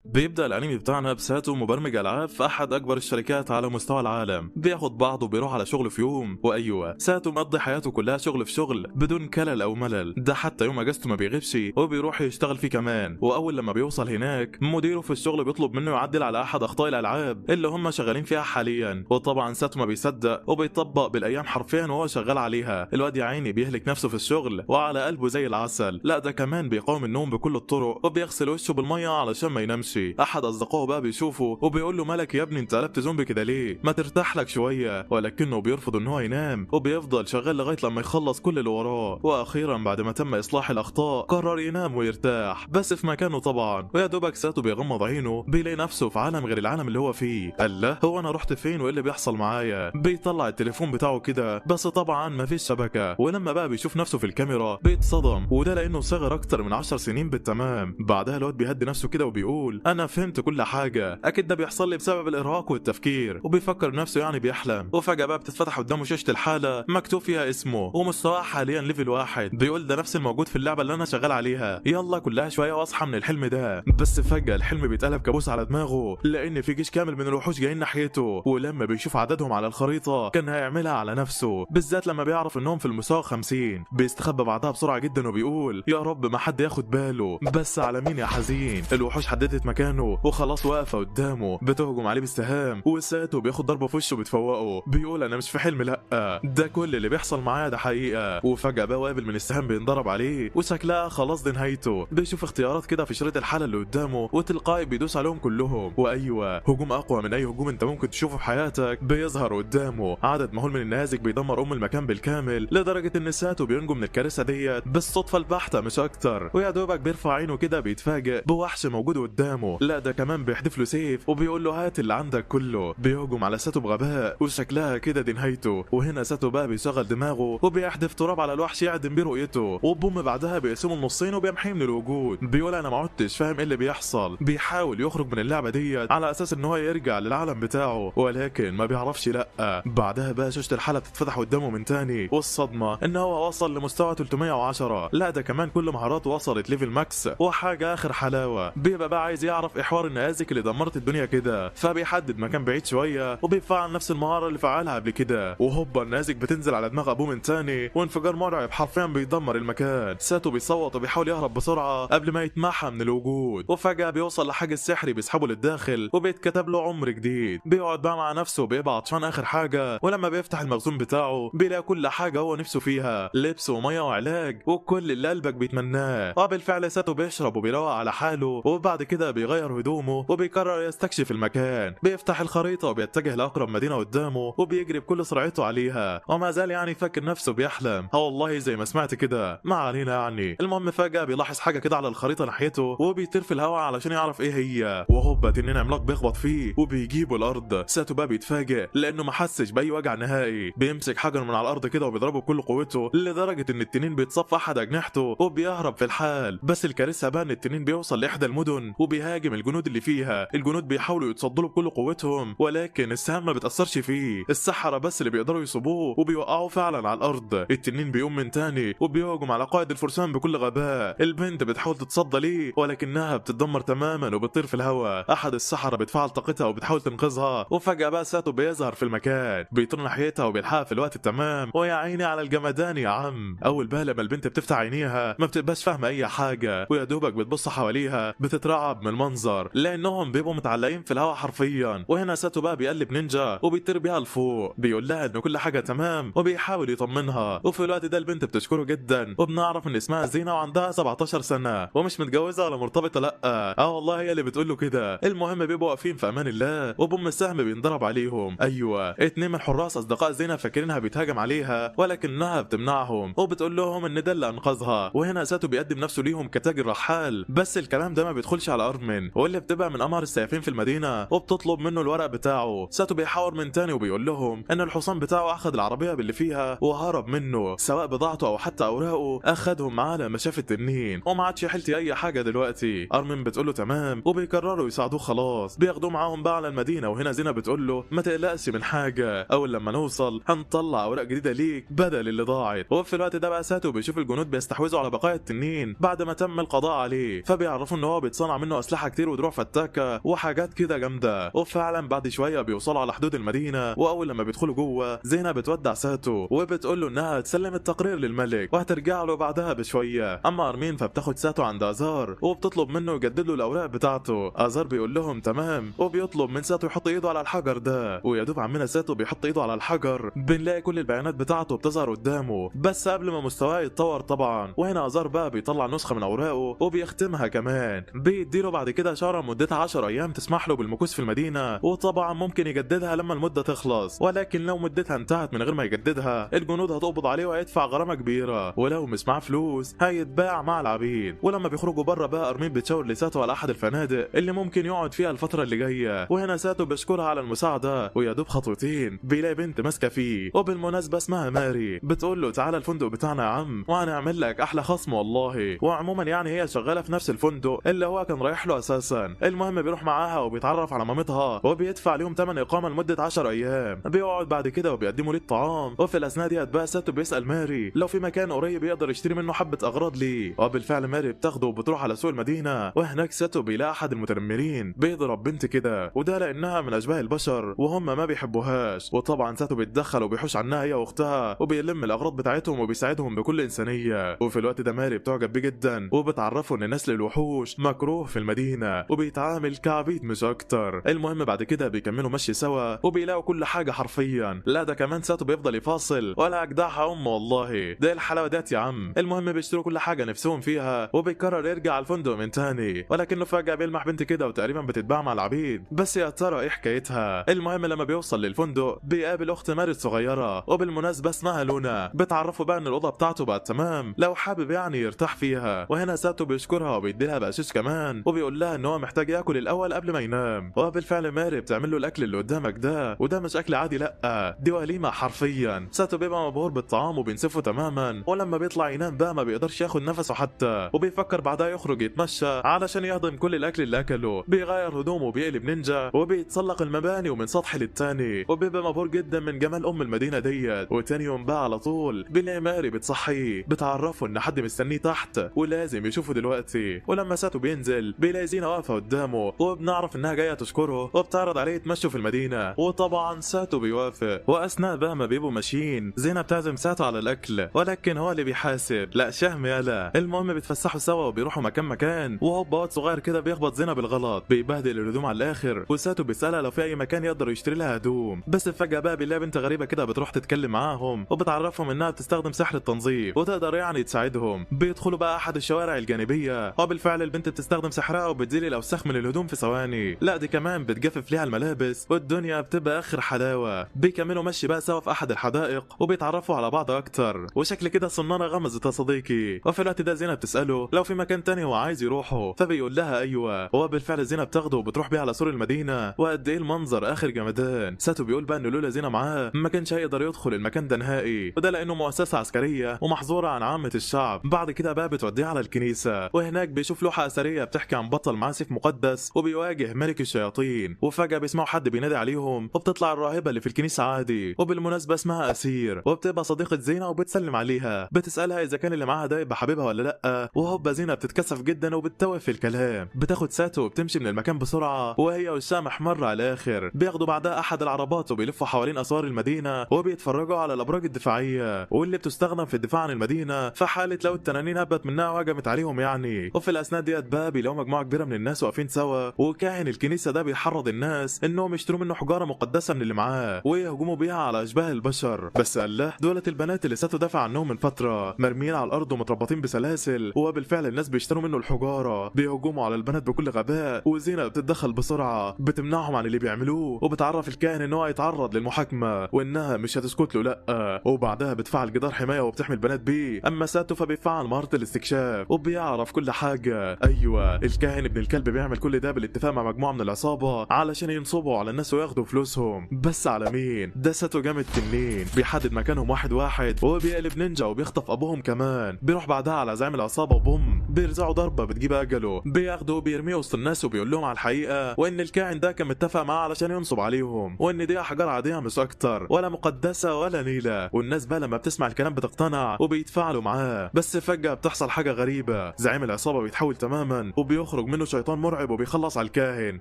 بيبدأ الأنمي بتاعنا بساتو مبرمج ألعاب في أحد أكبر الشركات على مستوى العالم، بياخد بعضه وبيروح على شغل في يوم. وأيوه، ساتو مقضي حياته كلها شغل في شغل بدون كلل أو ملل، ده حتى يوم أجازته ما بيغيبش وبيروح يشتغل فيه كمان. وأول لما بيوصل هناك مديره في الشغل بيطلب منه يعدل على أحد أخطاء الألعاب اللي هم شغالين فيها حاليا. وطبعا ساتو ما بيصدق وبيطبق بالأيام حرفيا وهو شغال عليها. الواد يا عيني بيهلك نفسه في الشغل وعلى قلبه زي العسل، لا ده كمان بيقاوم النوم بكل الطرق وبيغسل وشه بالمية علشان ما ينامش. أحد أصدقائه بقى بيشوفه وبيقول له مالك يا ابني، انت قلبت زومبي كده ليه؟ ما ترتاح لك شويه. ولكنه بيرفض ان هو ينام وبيفضل شغال لغايه لما يخلص كل اللي وراه. واخيرا بعد ما تم اصلاح الاخطاء قرر ينام ويرتاح بس في مكانه طبعا. ويا دوبك ساتو بيغمض عينه بيلاقي نفسه في عالم غير العالم اللي هو فيه. الله، هو انا رحت فين وايه اللي بيحصل معايا؟ بيطلع التليفون بتاعه كده بس طبعا ما فيش شبكه. ولما بقى بيشوف نفسه في الكاميرا بيتصدم، وده لانه صغر اكتر من 10 سنين بالتمام. بعدها الواد بيهدي نفسه كده وبيقول انا فهمت كل حاجه، اكيد ده بيحصل لي بسبب الارهاق والتفكير. وبيفكر نفسه يعني بيحلم. وفجاه بقى بتتفتح قدامه شاشه الحاله مكتوب فيها اسمه ومستواه حاليا ليفل 1. بيقول ده نفس الموجود في اللعبه اللي انا شغال عليها، يلا كلها شويه واصحى من الحلم ده. بس فجاه الحلم بيتقلب كابوس على دماغه لان في جيش كامل من الوحوش جايين ناحيته. ولما بيشوف عددهم على الخريطه كان هيعملها على نفسه، بالذات لما بيعرف انهم في المستوى 50. بيستخبى بعدها بسرعه جدا وبيقول يا رب ما حد ياخد باله. بس على مين يا حزين؟ الوحوش حددت مكانه وخلاص واقفه قدامه بتهجم عليه بالسهام. وساتو بياخد ضربه في وشه بتفوقه. بيقول انا مش في حلم، لا ده كل اللي بيحصل معايا ده حقيقه. وفجاه بقى قابل من السهام بينضرب عليه وشكلها خلاص دي نهايته. بيشوف اختيارات كده في شريط الحاله اللي قدامه وتلقائي بيدوس عليهم كلهم. وايوه، هجوم اقوى من اي هجوم انت ممكن تشوفه في حياتك بيظهر قدامه. عدد مهول من النيازك بيدمر المكان بالكامل لدرجه ان ساتو بينجو من الكارثه ديت بالصدفه البحته مش اكتر. ويا دوبك بيرفع عينه كده بيتفاجئ بوحش موجود قدامه، لا ده كمان بيحدف له سيف وبيقول له هات اللي عندك كله. بيهجم على ساتو بغباء وشكلها كده دي نهايته. وهنا ساتو بقى بيشغل دماغه وبيحدف تراب على الوحش يعدم بيه رؤيته. وبوم بعدها بيقسمه النصين وبيمحيه من الوجود. بيقول انا ما عدتش فاهم ايه اللي بيحصل. بيحاول يخرج من اللعبه ديت على اساس ان هو يرجع للعالم بتاعه ولكن ما بيعرفش. لا بعدها بقى شاشه الحلقه بتتفتح قدامه من تاني والصدمه ان هو وصل لمستوى 310. لا ده كمان كل مهاراته وصلت ليفل ماكس وحاجه اخر حلاوه. بيبقى بقى عايز يعرف ايه حوار النيازك اللي دمرت الدنيا كده، فبيحدد مكان بعيد شويه وبيفعل نفس المهاره اللي فعلها قبل كده. وهوبا النيازك بتنزل على دماغ ابوه من تاني وانفجار مرعب حرفيا بيدمر المكان. ساتو بيصوت وبيحاول يهرب بسرعه قبل ما يتمحى من الوجود. وفجاه بيوصل لحاجز سحري بيسحبه للداخل وبيتكتب له عمر جديد. بيقعد بقى مع نفسه وبيبقى عطشان اخر حاجه. ولما بيفتح المخزون بتاعه بيلاقي كل حاجه هو نفسه فيها، لبس وميه وعلاج وكل اللي قلبك بيتمناه. وبالفعل ساتو بيشرب وبيروق على حاله. وبعد كده بيغير هدومه وبيقرر يستكشف المكان. بيفتح الخريطه وبيتجه لاقرب مدينه قدامه وبيجري بكل سرعته عليها. وما زال يعني فاكر نفسه بيحلم. والله زي ما سمعت كده، ما علينا يعني. المهم فجاه بيلاحظ حاجه كده على الخريطه ناحيته وبيطير في الهواء علشان يعرف ايه هي. وهوبا تنين عملاق بيخبط فيه وبيجيبه الارض. ساتو بقى بيتفاجئ لانه ما حسش باي وجع نهائي. بيمسك حجر من على الارض كده وبيضربه بكل قوته لدرجه ان التنين بيتصفى احد اجنحته وبيهرب في الحال. بس الكارثه بقى ان التنين بيوصل لاحدى المدن وبيهاجم الجنود اللي فيها. الجنود بيحاولوا يتصدوا له بكل قوتهم ولكن السهام ما بتاثرش فيه. السحرة بس اللي بيقدروا يصيبوه وبيوقعوا فعلا على الارض. التنين بيقوم من تاني وبيهجم على قائد الفرسان بكل غباء. البنت بتحاول تتصدى ليه ولكنها بتتدمر تماما وبتطير في الهواء. احد السحرة بتفعل طاقتها وبتحاول تنقذها. وفجاه بقى ساتو بيظهر في المكان بيطير ناحيتها وبيلحقها في الوقت التمام. ويا عيني على الجمدان يا عم. اول بقى لما البنت بتفتح عينيها ما بتبقاش فاهمه اي حاجه ويا دوبك بتبص حواليها بتترعب من المنظر لانهم بيبقوا متعلقين في الهواء حرفيا. وهنا ساتو بقى بيقلب نينجا وبيطير بيها لفوق. بيقول لها ان كل حاجه تمام وبيحاول يطمنها. وفي الوقت ده البنت بتشكره جدا وبنعرف ان اسمها زينه وعندها 17 سنه ومش متجوزه ولا مرتبطه. لا والله هي اللي بتقول له كده. المهم بيبقوا واقفين في امان الله وبوم السهم بينضرب عليهم. ايوه، اتنين من حراس اصدقاء زينه فاكرينها بيتهاجم عليها ولكنها بتمنعهم وبتقول لهم ان ده اللي انقذها. وهنا ساتو بيقدم نفسه ليهم كتاجر رحال. بس الكلام ده ما بيدخلش على ارمن واللي بتبقى من امهر السيافين في المدينه وبتطلب منه الورق بتاعه. ساتو بيحاور من تاني وبيقول لهم ان الحصان بتاعه اخذ العربيه باللي فيها وهرب منه، سواء بضاعته او حتى اوراقه اخذهم معاه لما شاف التنين وما عادش حيلتي اي حاجه دلوقتي. ارمن بتقول له تمام وبيقرروا يساعدوه خلاص. بياخدوه معاهم بقى على المدينه. وهنا زينه بتقول له ما تقلقش من حاجه، اول لما نوصل هنطلع اوراق جديده ليك بدل اللي ضاعت. وفي الوقت ده بقى ساتو بيشوف الجنود بيستحوذوا على بقايا التنين بعد ما تم القضاء عليه. فبيعرفوا ان هو بيتصنع منه اسلحه اسلحه كتير ودروع فتاكه وحاجات كده جامده. وفعلا بعد شويه بيوصلوا على حدود المدينه، واول لما بيدخلوا جوه زينه بتودع ساتو وبتقول له انها تسلم التقرير للملك وهترجع له بعدها بشويه. اما ارمين فبتاخد ساتو عند ازار وبتطلب منه يجدد له الاوراق بتاعته. ازار بيقول لهم تمام، وبيطلب من ساتو يحط ايده على الحجر ده. ويا دوب عمنا ساتو بيحط ايده على الحجر بنلاقي كل البيانات بتاعته بتظهر قدامه، بس قبل ما مستواه يتطور طبعا. وهنا ازار بقى بيطلع نسخه من اوراقه وبيختمها كمان، بيديله بعد كده اشاره مدتها 10 ايام تسمح له بالمكوث في المدينه، وطبعا ممكن يجددها لما المده تخلص. ولكن لو مدتها انتهت من غير ما يجددها الجنود هتقبض عليه وهيدفع غرامه كبيره، ولو مش معاه فلوس هيتباع مع العبيد. ولما بيخرجوا بره بقى ارمين بتشاور لساتو على احد الفنادق اللي ممكن يقعد فيها الفتره اللي جايه، وهنا ساتو بيشكرها على المساعده. ويا دوب خطوتين بيلاقي بنت ماسكه فيه، وبالمناسبه اسمها ماري، بتقول له تعالى الفندق بتاعنا يا عم وهنعمل لك احلى خصم والله. وعموما يعني هي شغاله في نفس الفندق اللي هو كان رايح له اساسا. المهم بيروح معاها وبيتعرف على مامتها وبيدفع لهم ثمن اقامه لمده 10 ايام. بيقعد بعد كده وبيقدموا ليه الطعام، وفي الاثناء ديت بقى ساتو بيسال ماري لو في مكان قريب يقدر يشتري منه حبه اغراض ليه. وبالفعل ماري بتاخده وبتروح على سوق المدينه، وهناك ساتو بيلاقي احد المتنمرين بيضرب بنت كده، وده لانها من اشباه البشر وهم ما بيحبوهاش. وطبعا ساتو بيتدخل وبيحوش عنها هي واختها وبيلم الاغراض بتاعتهم وبيساعدهم بكل انسانيه. وفي الوقت ده ماري بتعجب بيه جدا وبتعرفه ان نسل الوحوش مكروه في المدينه وبيتعامل كعبيد مش اكتر. المهم بعد كده بيكملوا مشي سوا وبيلاقوا كل حاجه حرفيا. لا ده كمان ساتو بيفضل يفاصل ولا اجدعها والله، ده الحلاوه ديت يا عم. المهم بيشتروا كل حاجه نفسهم فيها وبيقرر يرجع الفندق من تاني، ولكنه فجاه بيلمح بنت كده وتقريبا بتتباع مع العبيد، بس يا ترى ايه حكايتها. المهم لما بيوصل للفندق بيقابل اخت ماري الصغيره، وبالمناسبه اسمها لونا. بتعرفه بقى ان الاوضه بتاعته بقت تمام لو حابب يعني يرتاح فيها. وهنا ساتو بيشكرها وبيديلها بقشيش كمان وبيقول لها ان هو محتاج ياكل الاول قبل ما ينام. وبالفعل ماري بتعمل له الاكل اللي قدامك ده، وده مش اكل عادي، لا دي وليمه حرفيا. ساتو بيبقى مبهور بالطعام وبينسفه تماما، ولما بيطلع ينام بقى ما بيقدرش ياخد نفسه حتى، وبيفكر بعدها يخرج يتمشى علشان يهضم كل الاكل اللي اكله. بيغير هدومه وبيقلب نينجا وبيتسلق المباني ومن سطح للتاني، وبيبقى مبهور جدا من جمال المدينه ديت. وتاني يوم بقى على طول بيلاقي ماري بتصحيه بتعرفه ان حد مستنيه تحت ولازم يشوفه دلوقتي. ولما ساتو بينزل بيلاقي زينه واقفه قدامه وبنعرف انها جايه تشكره وبتعرض عليه يتمشوا في المدينه، وطبعا ساتو بيوافق. واثناء بقى ما بيبقوا ماشيين زينه بتعزم ساتو على الاكل ولكن هو اللي بيحاسب، لا شهم يالا. المهم بيتفسحوا سوا وبيروحوا مكان وهوبا واد صغير كده بيخبط زينه بالغلط بيبهدل الهدوم على الاخر، وساتو بيسالها لو في اي مكان يقدر يشتري لها هدوم. بس فجاه بقى بيلاقي بنت غريبه كده بتروح تتكلم معاهم وبتعرفهم انها بتستخدم سحر التنظيف وتقدر يعني تساعدهم. بيدخلوا بقى احد الشوارع الجانبيه، وبالفعل البنت بتستخدم سحرها وبتزيل الاوساخ من الهدوم في ثواني، لا دي كمان بتجفف ليها الملابس والدنيا بتبقى اخر حلاوه. بيكملوا مشي بقى سوا في احد الحدائق وبيتعرفوا على بعض اكتر، وشكل كده صنانه غمزت يا صديقي. وفي الوقت ده زينه بتساله لو في مكان تاني هو عايز يروحه، فبيقول لها ايوه. وبالفعل زينه بتاخده وبتروح بيه على سور المدينه، وقد ايه المنظر اخر جمدان. ساتو بيقول بقى ان لولا زينه معاه ما كانش هيقدر يدخل المكان ده نهائي، وده لانه مؤسسه عسكريه ومحظوره عن عامه الشعب. بعد كده بقى بتوديه على الكنيسه، وهناك بيشوف لوحه اثريه بتحكي عن بطل معاه سيف مقدس وبيواجه ملك الشياطين. وفجاه بيسمعوا حد بينادي عليهم وبتطلع الراهبه اللي في الكنيسه عادي، وبالمناسبه اسمها اسير، وبتبقى صديقه زينه وبتسلم عليها. بتسالها اذا كان اللي معاها ده يبقى حبيبها ولا لا، وهوبا زينه بتتكسف جدا وبتتوه في الكلام. بتاخد ساتو وبتمشي من المكان بسرعه وهي وشها محمر على الاخر. بياخدوا بعدها احد العربات وبيلفوا حوالين اسوار المدينه وبيتفرجوا على الابراج الدفاعيه واللي بتستخدم في الدفاع عن المدينه في حاله لو التنانين هبت منها وهجمت عليهم يعني. وفي الاثناء ديت بقى بيلاقوا مجموعه كبيره من الناس واقفين سوا، وكاهن الكنيسه ده بيحرض الناس انهم يشتروا منه حجاره مقدسه من اللي معاه ويهجموا بيها على اشباه البشر. بس الله دولت البنات اللي ساتو دافع عنهم من فتره مرميين على الارض ومتربطين بسلاسل، وبالفعل الناس بيشتروا منه الحجاره بيهجموا على البنات بكل غباء. وزينه بتتدخل بسرعه بتمنعهم عن اللي بيعملوه وبتعرف الكاهن ان هو هيتعرض للمحاكمه وانها مش هتسكت له لا. وبعدها بتفعل جدار حمايه وبتحمي البنات بيه. اما ساتو فبيفعل مهاره الاستكشاف وبيعرف كل حاجه. ايوه الكاهن ابن الكلب بيعمل كل ده بالاتفاق مع مجموعه من العصابه علشان ينصبوا على الناس وياخدوا فلوسهم. بس على مين؟ ده ساتو جامد تنين، بيحدد مكانهم واحد واحد وبيقلب نينجا وبيخطف ابوهم كمان. بيروح بعدها على زعيم العصابه وبوم بيرزعوا ضربه بتجيب اجله، بياخدوا بيرميه وسط الناس وبيقول لهم على الحقيقه، وان الكائن ده كان متفق معاه علشان ينصب عليهم، وان دي احجار عاديه مش اكتر ولا مقدسه ولا نيله. والناس بقى لما بتسمع الكلام بتقتنع وبيتفاعلوا معاه. بس فجاه بتحصل حاجه غريبه، زعيم العصابه بيتحول تماما وبيخرج منه شيطان مرعب وبيخلص على الكاهن.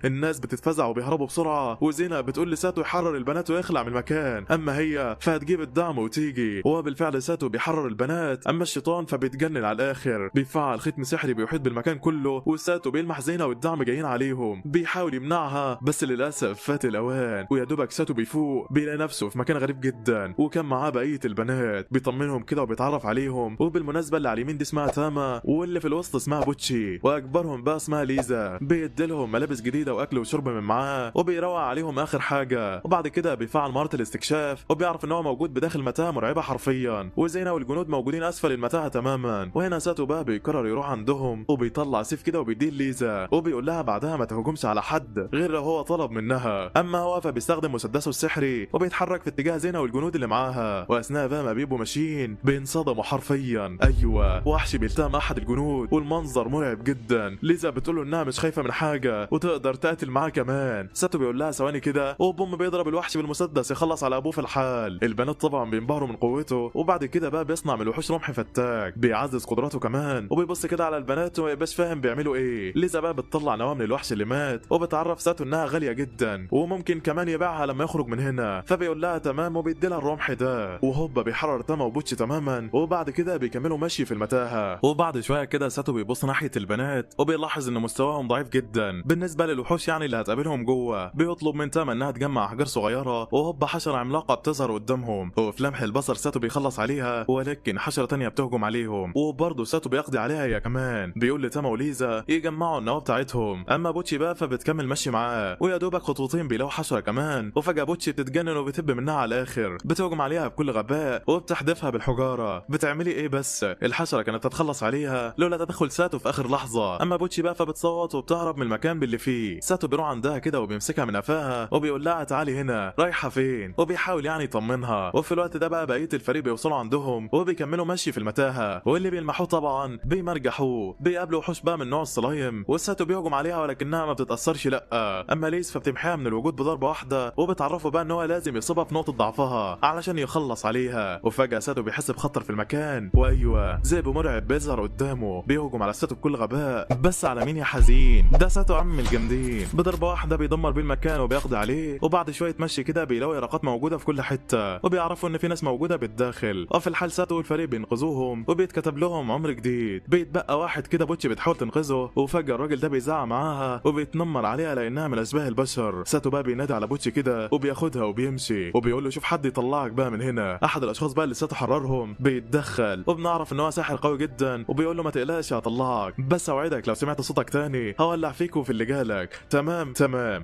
الناس بتتفزع وبيهربوا بسرعه، وزينه بتقول لساتو يحرر البنات ويخلع من المكان، اما هي فهتجيب الدعم وتيجي. وبالفعل ساتو بيحرر البنات، اما الشيطان فبيتجنن على الاخر، بيفعل ختم سحري بيحيط بالمكان كله، وساتو بيلمح زينه والدعم جايين عليهم، بيحاول يمنعها بس للاسف فات الاوان. ويا دوبك ساتو بيفوق بيلاقي نفسه في مكان غريب جدا، وكان معاه بقيه البنات، بيطمنهم كده وبيتعرف عليهم. وبالمناسبه اللي على اليمين دي اسمها تاما، واللي في الوسط اسمها بوتشي، واكبرهم بقى اسمها ليزا. بيديلهم ملابس جديده واكل وشرب من معاه، وبيروق عليهم اخر حاجه. وبعد كده بيفعل مهاره الاستكشاف، وبيعرف ان هو موجود بداخل متاهه مرعبه حرفيا، وزينه والجنود موجودين اسفل المتاهه تماما. وهنا ساتو بقى بيقرر يروح عندهم، وبيطلع سيف كده وبيديه ليزا، وبيقول لها بعدها ما تهجمش على حد غير لو هو طلب منها. اما هو فبيستخدم مسدسه السحري وبيتحرك في اتجاه زينه والجنود اللي معاها. واثناء بقى ما بيبقوا ماشيين بينصدموا حرفيا، ايوه وحش بيلتهم احد الجنود، والمنظر مرعب جدا. ليزا بتقول له انها مش خايفه من حاجه وتقدر تقتل معاه كمان. ساتو بيقول لها ثواني كده، وبوم بيضرب الوحش بالمسدس يخلص على ابوه في الحال. البنات طبعا بينبهروا من قوته، وبعد كده بقى بيصنع من الوحوش رمح فتاك بيعزز قدراته كمان، وبيبص كده على البنات وما يبقاش فاهم بيعملوا ايه. ليزا بقى بتطلع نواه من الوحش اللي مات، وبتعرف ساتو انها غاليه جدا وممكن كمان يبيعها لما يخرج من هنا، فبيقول لها تمام وبيدي لها الرمح ده. وهوبا بيحرر تاما وبوتشي تماما، وبعد كده بيكملوا مشي في المتاهه. وبعد شويه كده ساتو بيبص ناحيه البنات، وبيلاحظ ان مستواهم ضعيف جدا بالنسبه للوحوش يعني اللي هتقابلهم جوه. بيطلب من تاما انها تجمع احجار صغيره، وهوبا حشره عملاقه بتظهر قدامهم، وفي لمح البصر ساتو بيخلص عليها، ولكن حشره تانية بتهجم عليهم، وبرضه ساتو بيقضي عليها هي كمان. بيقول لتاما وليزا يجمعوا النواه بتاعتهم، اما بوتشي بقى فبتكمل مشي معاه، ويا دوبك خطوتين بيلاقوا حشره كمان. وفجاه بوتشي بتتجنن وبتهب منها على الاخر، بتهجم عليها بكل غباء وبتحدفها بالحجاره. بتعملي ايه بس؟ الحشره كانت تتخلص عليها لولا تدخل ساتو في اخر لحظه. اما بوتشي بقى فبتصوت وبتهرب من المكان باللي فيه. ساتو بيروح عندها كده وبيمسكها من قفاها وبيقول لها تعالي هنا، رايحه فين؟ وبيحاول يعني يطمنها. وفي الوقت ده بقى بقيه الفريق بيوصلوا عندهم وبيكملوا مشي في المتاهه، واللي بيلمحوه طبعا بيمرجحوه. بيقابلوا وحوش بقى من نوع الصلايم، والساتو بيهجم عليها ولكنها ما بتتاثرش لا. اما ليز فبتمحيها من الوجود بضربه واحده، وبتعرفه بقى ان هو لازم يصيبها في نقطه ضعفها علشان يخلص عليها. وفجاه ساتو بيحس بخطر في المكان، وايوه ذئب مرعب بيظهر قدامه بيهجم على ساتو بكل غباء. بس على مين يا حزين؟ ده ساتو عم الجامدين، بضربه واحده بيدمر بيه المكان وبيقضي عليه. وبعد شويه مشي كده بيلاقوا يرقات موجوده في كل حته، وبيعرفوا ان في ناس موجوده بالداخل. وفي الحال ساتو والفريق بينقذوهم وبيتكتب لهم عمر جديد. بيتبقى واحد كده بوتشي بتحاول تنقذه، وفجاه الراجل ده بيزعق معاها وبيتنمر عليها لانها من اشباه البشر. ساتو بقى بينادي على بوتشي كده وبياخدها وبيمشي، وبيقول له شوف حد يطلعك بقى من هنا. احد الاشخاص بقى اللي ساتو حررهم بيتدخل، وبنعرف ان هو ساحر قوي جدا، وبيقول له ما تقلقش هطلعك، بس اوعدك لو سمعت صوتك تاني هولع فيك وفي اللي جالك. تمام.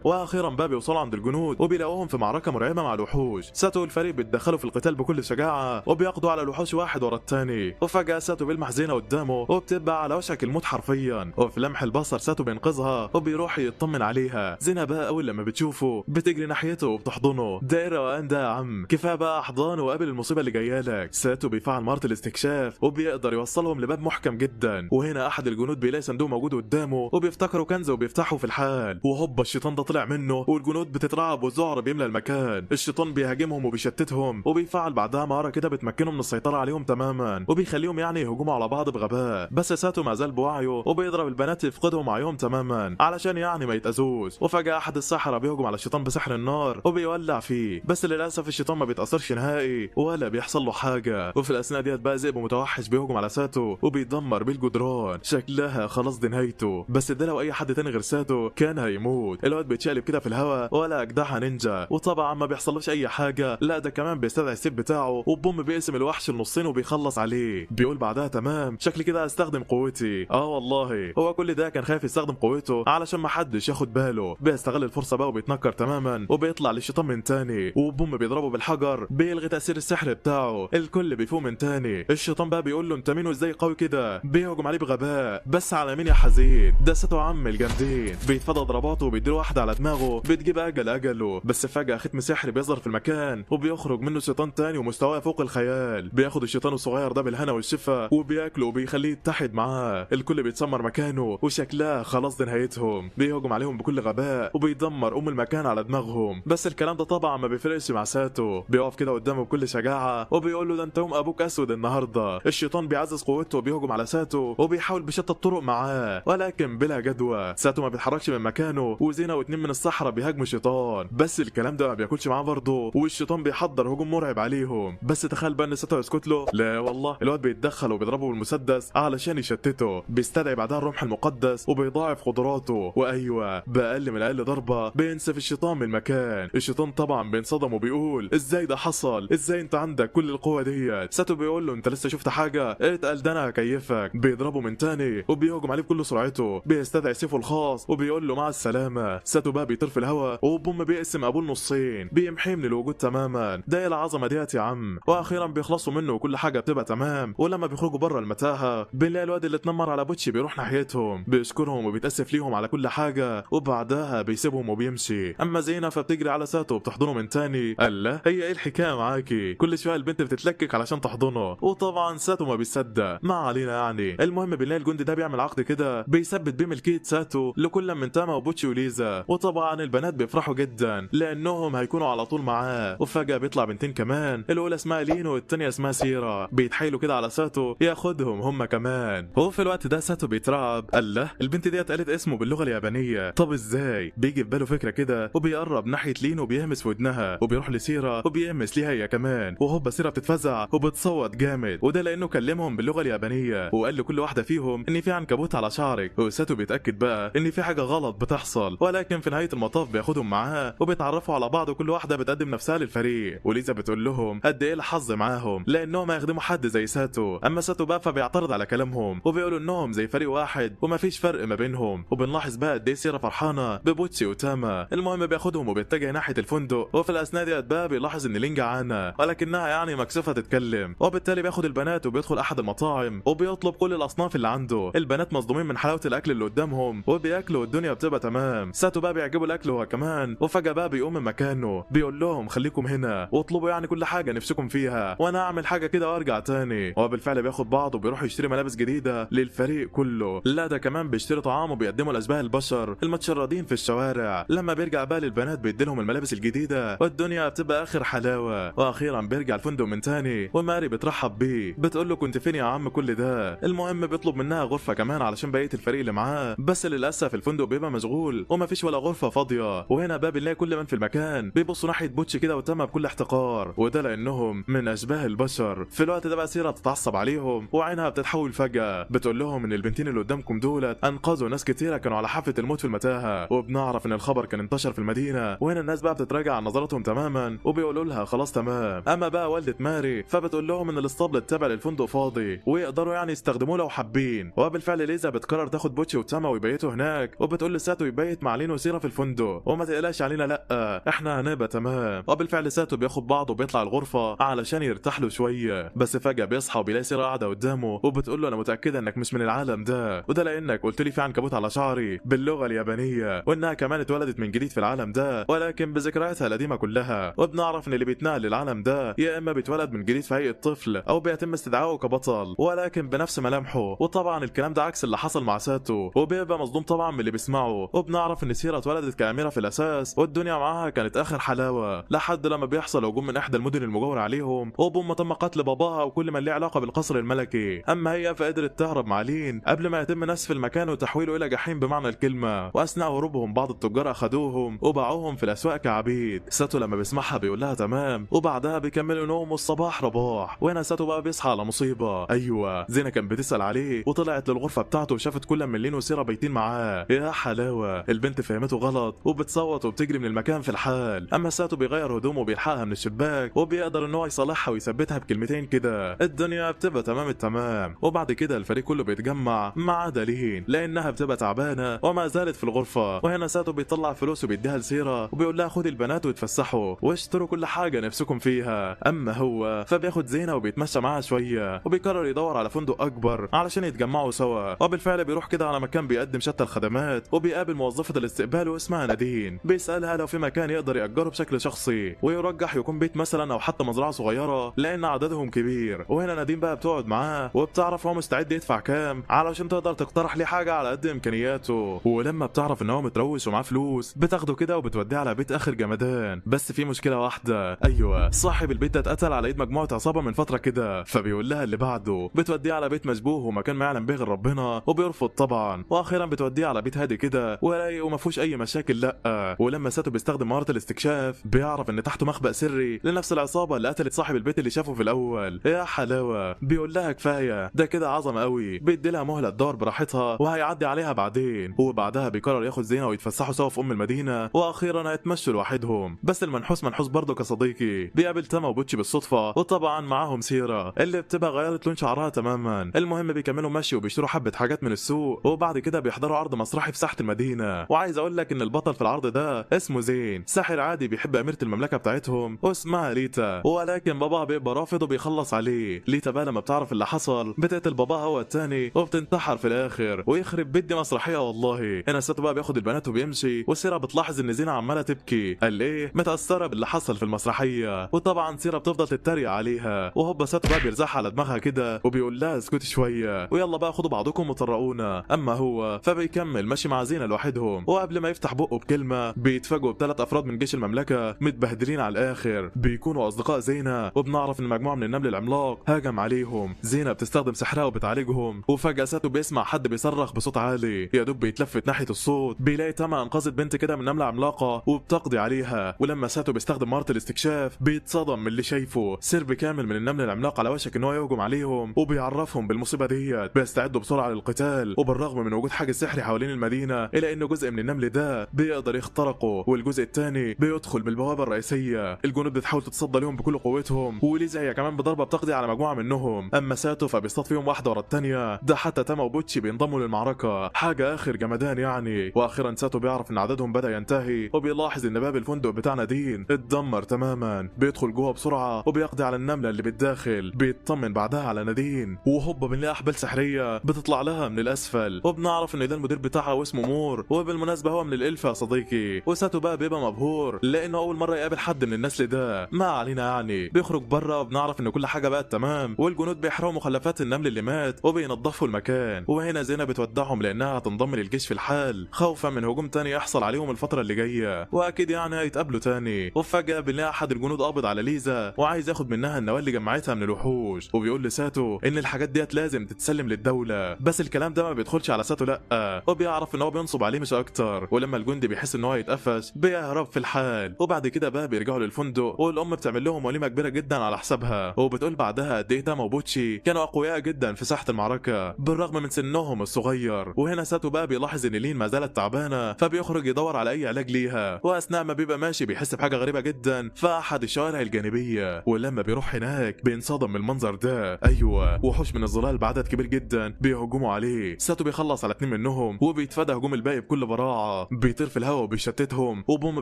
واخيرا بقى بيوصلوا عند الجنود وبيلاقوهم في معركه مرعبه مع الوحوش. ساتو والفريق بيتدخلوا في القتال بكل شجاعه، وبيقضوا على الوحوش واحد ورا الثاني. وفجاه ساتو بيلمح زينه قدامه وبتبقى على وشك الموت حرفيا، وفي لمح البصر ساتو بينقذها وبيروح يطمن عليها. زينه بقى اول لما بتشوفه بتجري ناحيته وبتحضنه. دايره وان ده يا عم، كفايه بقى احضان وقابل المصيبه اللي جايه لك. ساتو بيفعل مهاره الاستكشاف وبيقدر يوصلهم لباب محكم جدا، وهنا احد الجنود بيلاقي صندوق موجود قدامه وبيفتكروا كنز وبيفتحه في الحال. وهوبا الشيطان ده طلع منه، والجنود بتترعب والذعر بيملى المكان. الشيطان بيهاجمهم وبيشتتهم، وبيفعل بعدها مهاره كده بتمكنه من السيطره عليهم تماما، وبيخليهم يعني يهجموا على بعض بغباء. بس ساتو ما زال بوعيه وبيضرب البنات يفقدهم وعيهم تماما علشان يعني ما يتاذوش. وفجاه احد السحرة بيهجم على الشيطان بسحر النار وبيولع فيه، بس للاسف الشيطان ما بيتاثرش نهائي ولا بيحصل له حاجه. وفي الاثناء ديت بقى ذئب متوحش بيهجم على ساتو وبيدمر بيه الجدران. شكلها خلاص دي نهايته، بس ده لو اي حد تاني غير ساتو كان هيموت. الواد بيتشقلب كده في الهواء ولا اجدعها نينجا، وطبعا ما بيحصلوش اي حاجه، لا ده كمان بيستدعي السيف بتاعه وبوم بيقسم الوحش لنصين وبيخلص عليه. بيقول بعدها تمام شكلي كده استخدم قوتي. والله هو كل ده كان خايف يستخدم قوته علشان ما حدش ياخد باله. بيستغل الفرصه بقى وبيتنكر تماما وبيطلع للشيطان من تاني، وبوم بيضربه بالحجر بيلغي تاثير السحر بتاعه. الكل بيفوق من تاني. الشيطان بقى بيقول له انت مين وازاي قوي كده؟ بيهجم عليه بغباء. بس على مين يا حزين؟ ده ساتو عم الجامدين. بيتفادى ضرباته وبيديله واحده على دماغه بتجيب اجله. بس فجاه ختم سحري بيظهر في المكان وبيخرج منه شيطان تاني ومستواه فوق الخيال. بياخد الشيطان الصغير ده بالهنا والشفا وبياكله وبيخليه يتحد معاه الكل بيتسمر مكانه وشكلها خلاص دي نهايتهم. بيهجم عليهم بكل غباء وبيدمر المكان على دماغهم. بس الكلام ده طبعا ما بيفرقش مع ساتو. بيقف كده قدامه بكل شجاعه وبيقول له ده انت يوم ابوك اسود النهارده. الشيطان بيعزز قوته وبيهجم على ساتو وبيحاول بشتى الطرق معاه ولكن بلا جدوى. ساتو ما بيتحركش من مكانه وزينة واتنين من الصحراء بيهاجموا الشيطان. بس الكلام ده ما بياكلش معاه برضه والشيطان بيحضر هجوم مرعب عليهم. بس تخيل بقى ان ساتو يسكت له. لا والله الواد بيتدخل وبيضربه بالمسدس علشان يشتته. بيستدعي بعدها الرمح المقدس وبيضاعف قدراته. وايوه باقل من اقل ضربه بينسف الشيطان من المكان. الشيطان طبعا بينصدم وبيقول ازاي ده حصل؟ ازاي انت عندك كل القوه ديت؟ ساتو بيقول له انت لسه شفت حاجه؟ اتقل ده انا هكيفك. بيضربه من تاني وبيهجم عليه بكل سرعته. بيستدعي سيفه الخاص وبيقول له مع السلامه. ساتو بقى بيطير في الهواء وبوم بيقسم ابوه نصين. بيمحيه من الوجود تماما. ده العظمه ديت يا عم. واخيرا بيخلصوا منه وكل حاجه بتبقى تمام. ولما بيخرجوا بره المتاهه بنلاقي الواد اللي اتنمر على بوتشي بيروح ناحيتهم بيشكرهم وبيتاسف ليهم على كل حاجه وبعدها بيسيبهم وبيمشي. اما زينه فبتجري على ساتو وبتحضنه من تاني. قال له هي ايه الحكايه معاكي؟ كل شويه البنت بتتلكك علشان تحضنه. وطبعا ساتو ما بيصدق. ما علينا يعني. المهم بنلاقي الجندي ده بيعمل عقد كده بيثبت بيه ملكيه ساتو لكل من تاما وبوتشي وليزا. وطبعا البنات بيفرحوا جدا لانهم هيكونوا على طول معاه. وفجاه بيطلع بنتين كمان. الاولى اسمها لينو والثانيه اسمها سيرا. بيتحايلوا كده على ساتو ياخدهم هم كمان. وفي الوقت ده ساتو بيترعب. قال له البنت ديت قالت اسمه باللغه اليابانيه. طب ازاي؟ بيجي في باله فكره كده وبيقرب ناحيه لينو وبيهمس في ودنها وبيروح لسيرا وبيهمس ليها هي كمان. وهوبا سيرا بتتفزع وبتصوت جامد. وده لانه كلمهم باللغه اليابانيه وقال لكل واحده فيهم ان في عنكبوت على شعرك. وساتو بيتاكد بقى ان في حاجه غلط بتحصل. ولكن في نهايه المطاف بياخدهم معاه وبيتعرفوا على بعض وكل واحده بتقدم نفسها للفريق. وليزا بتقول لهم قد ايه الحظ معاهم لانهم هيخدموا حد زي ساتو. اما ساتو بقى فبيعترض على كلامهم وبيقولوا انهم زي فريق واحد ومفيش فرق ما بينهم. وبنلاحظ بقى قد ايه سيرا فرحانه ببوتشي وتاما. المهم بياخدهم وبيتجه ناحيه الفندق. وفي الاثناء ديت بقى بيلاحظ ان لين جعانه ولكنها يعني مكسوفه تتكلم. وبالتالي بياخد البنات وبيدخل احد المطاعم وبيطلب كل الاصناف اللي عنده. البنات مصدومين من حلاوه الاكل اللي قدامهم وبياكلوا والدنيا بتبقى تمام. ساتو بقى بيعجبه الاكل هو كمان. وفجاه بقى بيقوم من مكانه بيقول لهم خليكم هنا واطلبوا يعني كل حاجه نفسكم فيها وانا اعمل حاجه كده وارجع تاني. وبالفعل بياخد بعضه وبيروح يشتري ملابس جديده للفريق كله. لا ده كمان بيشتري طعام وبيقدموا لاشباه البشر المتشردين في الشوارع. لما بيرجع بقى للبنات بيديلهم الملابس الجديده والدنيا بتبقى اخر حلاوه. واخيرا بيرجع الفندق من تاني وماري بترحب بيه. بتقول له كنت فين يا عم كل ده؟ المهم بيطلب منها غرفه كمان علشان بقيه الفريق اللي معاه. بس للاسف الفندق بيبقى مشغول ومفيش ولا غرفه فاضيه. وهنا بقى بنلاقي كل من في المكان بيبصوا ناحيه بوتشي كده وتاما بكل احتقار. وده لانهم من اشباه البشر. في الوقت ده بقى سيرا بتتعصب عليهم وعينها بتتحول فجاه. بتقول لهم ان البنتين اللي قدامكم دولت انقذوا ناس كتيره كانوا على حافه الموت في المتاهه. وبنعرف ان الخبر كان انتشر في المدينه. وهنا الناس بقى بتتراجع عن نظراتهم تماما وبيقولوا لها خلاص تمام. اما بقى والده ماري فبتقول لهم ان الاسطبل التابع للفندق فاضي ويقدروا يعني يستخدموه لو حابين. وبالفعل ليزا بتقرر تاخد بوتشي وتاما ويبيتوا هناك. وبتقول لساتو يبيت مع لين وسيرا في الفندق وما تقلقش علينا لا احنا هنبقى تمام. وبالفعل ساتو بياخد بعضه وبيطلع الغرفه علشان يرتاح له شويه. بس فجاه بيصحى وبيلاقي سيرا قاعده قدامه وبتقول له انا متاكده انك مش من العالم ده وده لانك قلت لي في عنكبوت على شعري باللغه اليابانيه وانها كمان اتولدت من جديد في العالم ده ولكن بذكرياتها القديمه كلها. وبنعرف ان اللي بيتنقل للعالم ده يا اما بيتولد من جديد في هيئه طفل او بيتم استدعائه كبطل ولكن بنفس ملامحه. وطبعا الكلام ده عكس اللي حصل مع ساتو وبيبقى مصدوم طبعا من اللي بيسمعه. وبنعرف ان سيرا اتولدت كاميره في الاساس والدنيا معاها كانت اخر حلاوه لحد لما بيحصل هجوم من احدى المدن المجاوره عليهم وبوم تم قتل باباها وكل من له علاقه بالقصر الملكي. اما هي فقدرت تهرب مع لين قبل ما يتم نسف المكان وتحويله الى جحيم بمعنى الكلمه. واثناء هروبهم بعض التجار اخذوهم وباعوهم في الاسواق كعبيد. ساتو لما بيسمعها بيقول لها تمام وبعدها بيكملوا نوم والصباح رباح. وهنا ساتو بقى بيصحى على مصيبه. ايوه زينه كانت بتسال عليه وطلعت للغرفه بتاعته وشافت كل من لين وسيرا بيتين معاه. يا حلاوه. البنت فهمته غلط وبتصوت وبتجري من المكان في الحال. اما ساتو بيغير هدومه وبيلحقها من الشباك وبيقدر ان هو يصالحها ويثبتها بكلمتين كده. الدنيا بتبقى تمام التمام. وبعد كده الفريق كله بيتجمع ما عدا لين لانها بتبقى تعبانه وما زالت في الغرفه. وهنا ساتو بيطلع فلوس وبيديها لسيرا وبيقول لها خدي البنات وتفسحوا واشتروا كل حاجه نفسكم فيها. اما هو فبياخد زينه وبيتمشى معاها شويه وبيقرر يدور على فندق اكبر علشان يتجمعوا سوا. وبالفعل بيروح كده على مكان بيقدم شتى الخدمات وبيقابل موظفه الاستقبال واسمها نادين. بيسالها لو في مكان يقدر ياجره بشكل شخصي ويرجح يكون بيت مثلا او حتى مزرعه صغيره لان عددهم كبير. وهنا نادين بقى بتقعد معاه وبتعرف هو مستعد بجد يدفع كام علشان تقدر تقترح ليه حاجه على قد امكانياته. ولما بتعرف ان هو متروش ومعاه فلوس بتاخده كده وبتوديه على بيت اخر جمدان. بس في مشكله واحده، ايوه صاحب البيت ده اتقتل على ايد مجموعه عصابه من فتره كده. فبيقول لها اللي بعده بتوديه على بيت مشبوه ومكان ما يعلم به غير ربنا، وبيرفض طبعا. واخيرا بتوديه على بيت هادي كده ورايق وما فيهوش اي مشاكل. لا، ولما ساتو بيستخدم مهاره الاستكشاف بيعرف ان تحته مخبأ سري لنفس العصابه اللي قتلت صاحب البيت اللي شافه في الاول. يا حلاوه، بيقول لها كفايه ده كده عظمه قوي. بيدي لها مهله تدور براحتها وهيعدي عليها بعدين. وبعدها بيقرر ياخد زينه ويتفسحوا سوا في المدينه، واخيرا هيتمشوا لوحدهم. بس المنحوس منحوس برضه كصديقي. بيقابل تاما وبوتشي بالصدفه، وطبعا معاهم سيرا اللي بتبقى غيرت لون شعرها تماما. المهم بيكملوا مشي وبيشتروا حبه حاجات من السوق، وبعد كده بيحضروا عرض مسرحي في ساحه المدينه. وعايز اقول لك ان البطل في العرض ده اسمه زين، ساحر عادي بيحب اميره المملكه بتاعتهم واسمها ليتا، ولكن باباها بيبقى رافض وبيخلص عليه. ليتا بقى لما بتعرف اللي حصل بتقتل باباها هو التاني وبتنتحر في الاخر. ويخرب بيت دي مسرحيه والله. هنا ساتو بقى بياخد البنات وبيمشي، وسيرا بتلاحظ ان زينه عماله تبكي. قال ايه متاثره باللي حصل في المسرحيه. وطبعا سيرا بتفضل تتريق عليها، وهوبا ساتو بقى بيرزعها على دماغها كده وبيقول لها اسكتي شويه ويلا بقى خدوا بعضكم وطرقونا. اما هو فبيكمل ماشي مع زينه لوحدهم، وقبل ما يفتح بقه بكلمه بيتفاجئوا بثلاث افراد من جيش المملكه متبهدلين على الاخر. بيكونوا اصدقاء زينه، وبنعرف ان مجموعه من النمل العملاق هاجم عليهم. زينه بتستخدم سحرها وبتعالجهم، وفجاه ساتو بيسمع حد بيصرخ بصوت عالي. يا دوب بيتلفت ناحيه الصوت بيلاقي تاما انقذت بنت كده من نمله عملاقه وبتقضي عليها. ولما ساتو بيستخدم مهاره الاستكشاف بيتصدم من اللي شايفه سرب كامل من النمل العملاق على وشك ان هو يهجم عليهم، وبيعرفهم بالمصيبه ديت. بيستعدوا بسرعه للقتال، وبالرغم من وجود حاجز سحري حوالين المدينه الا ان جزء من النمل ده بيقدر يخترقه، والجزء الثاني بيدخل بالبوابه الرئيسيه. الجنود بتحاول تتصدى لهم بكل قوتهم، وليزا هي كمان بضربه بتقضي على مجموعه منهم. اما ساتو فبيصطاد فيهم واحده ورا الثانيه. ده حتى تاما وبوتشي بينضموا للمعركه، حاجه اخر جمدان يعني. واخيرا ساتو بيعرف ان عددهم بدا ينتهي، وبيلاحظ ان باب الفندق بتاع نادين اتدمر تماما. بيدخل جوه بسرعه وبيقضي على النمله اللي بالداخل. بيطمن بعدها على نادين، وهوبا بنلاقي احبال سحريه بتطلع لها من الاسفل، وبنعرف ان ده المدير بتاعها واسمه مور. وبالمناسبه هو من الالف يا صديقي. وساتو بقى بيبقى مبهور لانه اول مره يقابل حد من النسل ده. ما علينا يعني. بيخرج بره وبنعرف ان كل حاجه بقت تمام، والجنود بيحرقوا مخلفات النمل اللي مات وبينظفوا المكان. وهنا زينه بتودعهم لانها هتنضم للجيش في الحال، خوفا من هجوم تاني يحصل عليهم الفتره اللي جايه، واكيد يعني هيتقابلوا تاني. وفجاه بنلاقي احد الجنود قابض على ليزا وعايز ياخد منها النواه اللي جمعتها من الوحوش، وبيقول لساتو ان الحاجات ديت لازم تتسلم للدوله. بس الكلام ده ما بيدخلش على ساتو لا، وبيعرف ان هو بينصب عليه مش اكتر. ولما الجندي بيحس ان هو يتقفش بيهرب في الحال. وبعد كده بقى بيرجعوا للفندق، والام بتعمل لهم وليمه كبيره جدا على حسابها، وبتقول بعدها قد ايه تاما وبوتشي كانوا اقوياء جدا في ساحه المعركه بالرغم من سنهم الصغير. وهنا ساتو بقى بيلاحظ ان لين ما زالت تعبانه، فبيخرج يدور على اي علاج ليها. واثناء ما بيبقى ماشي بيحس بحاجه غريبه جدا في احد الشوارع الجانبيه، ولما بيروح هناك بينصدم من المنظر ده. ايوه وحوش من الظلال بعدد كبير جدا بيهجموا عليه. ساتو بيخلص على 2 منهم وبيتفادى هجوم الباقي بكل براعه. بيطير في الهواء وبيشتتهم، وبوم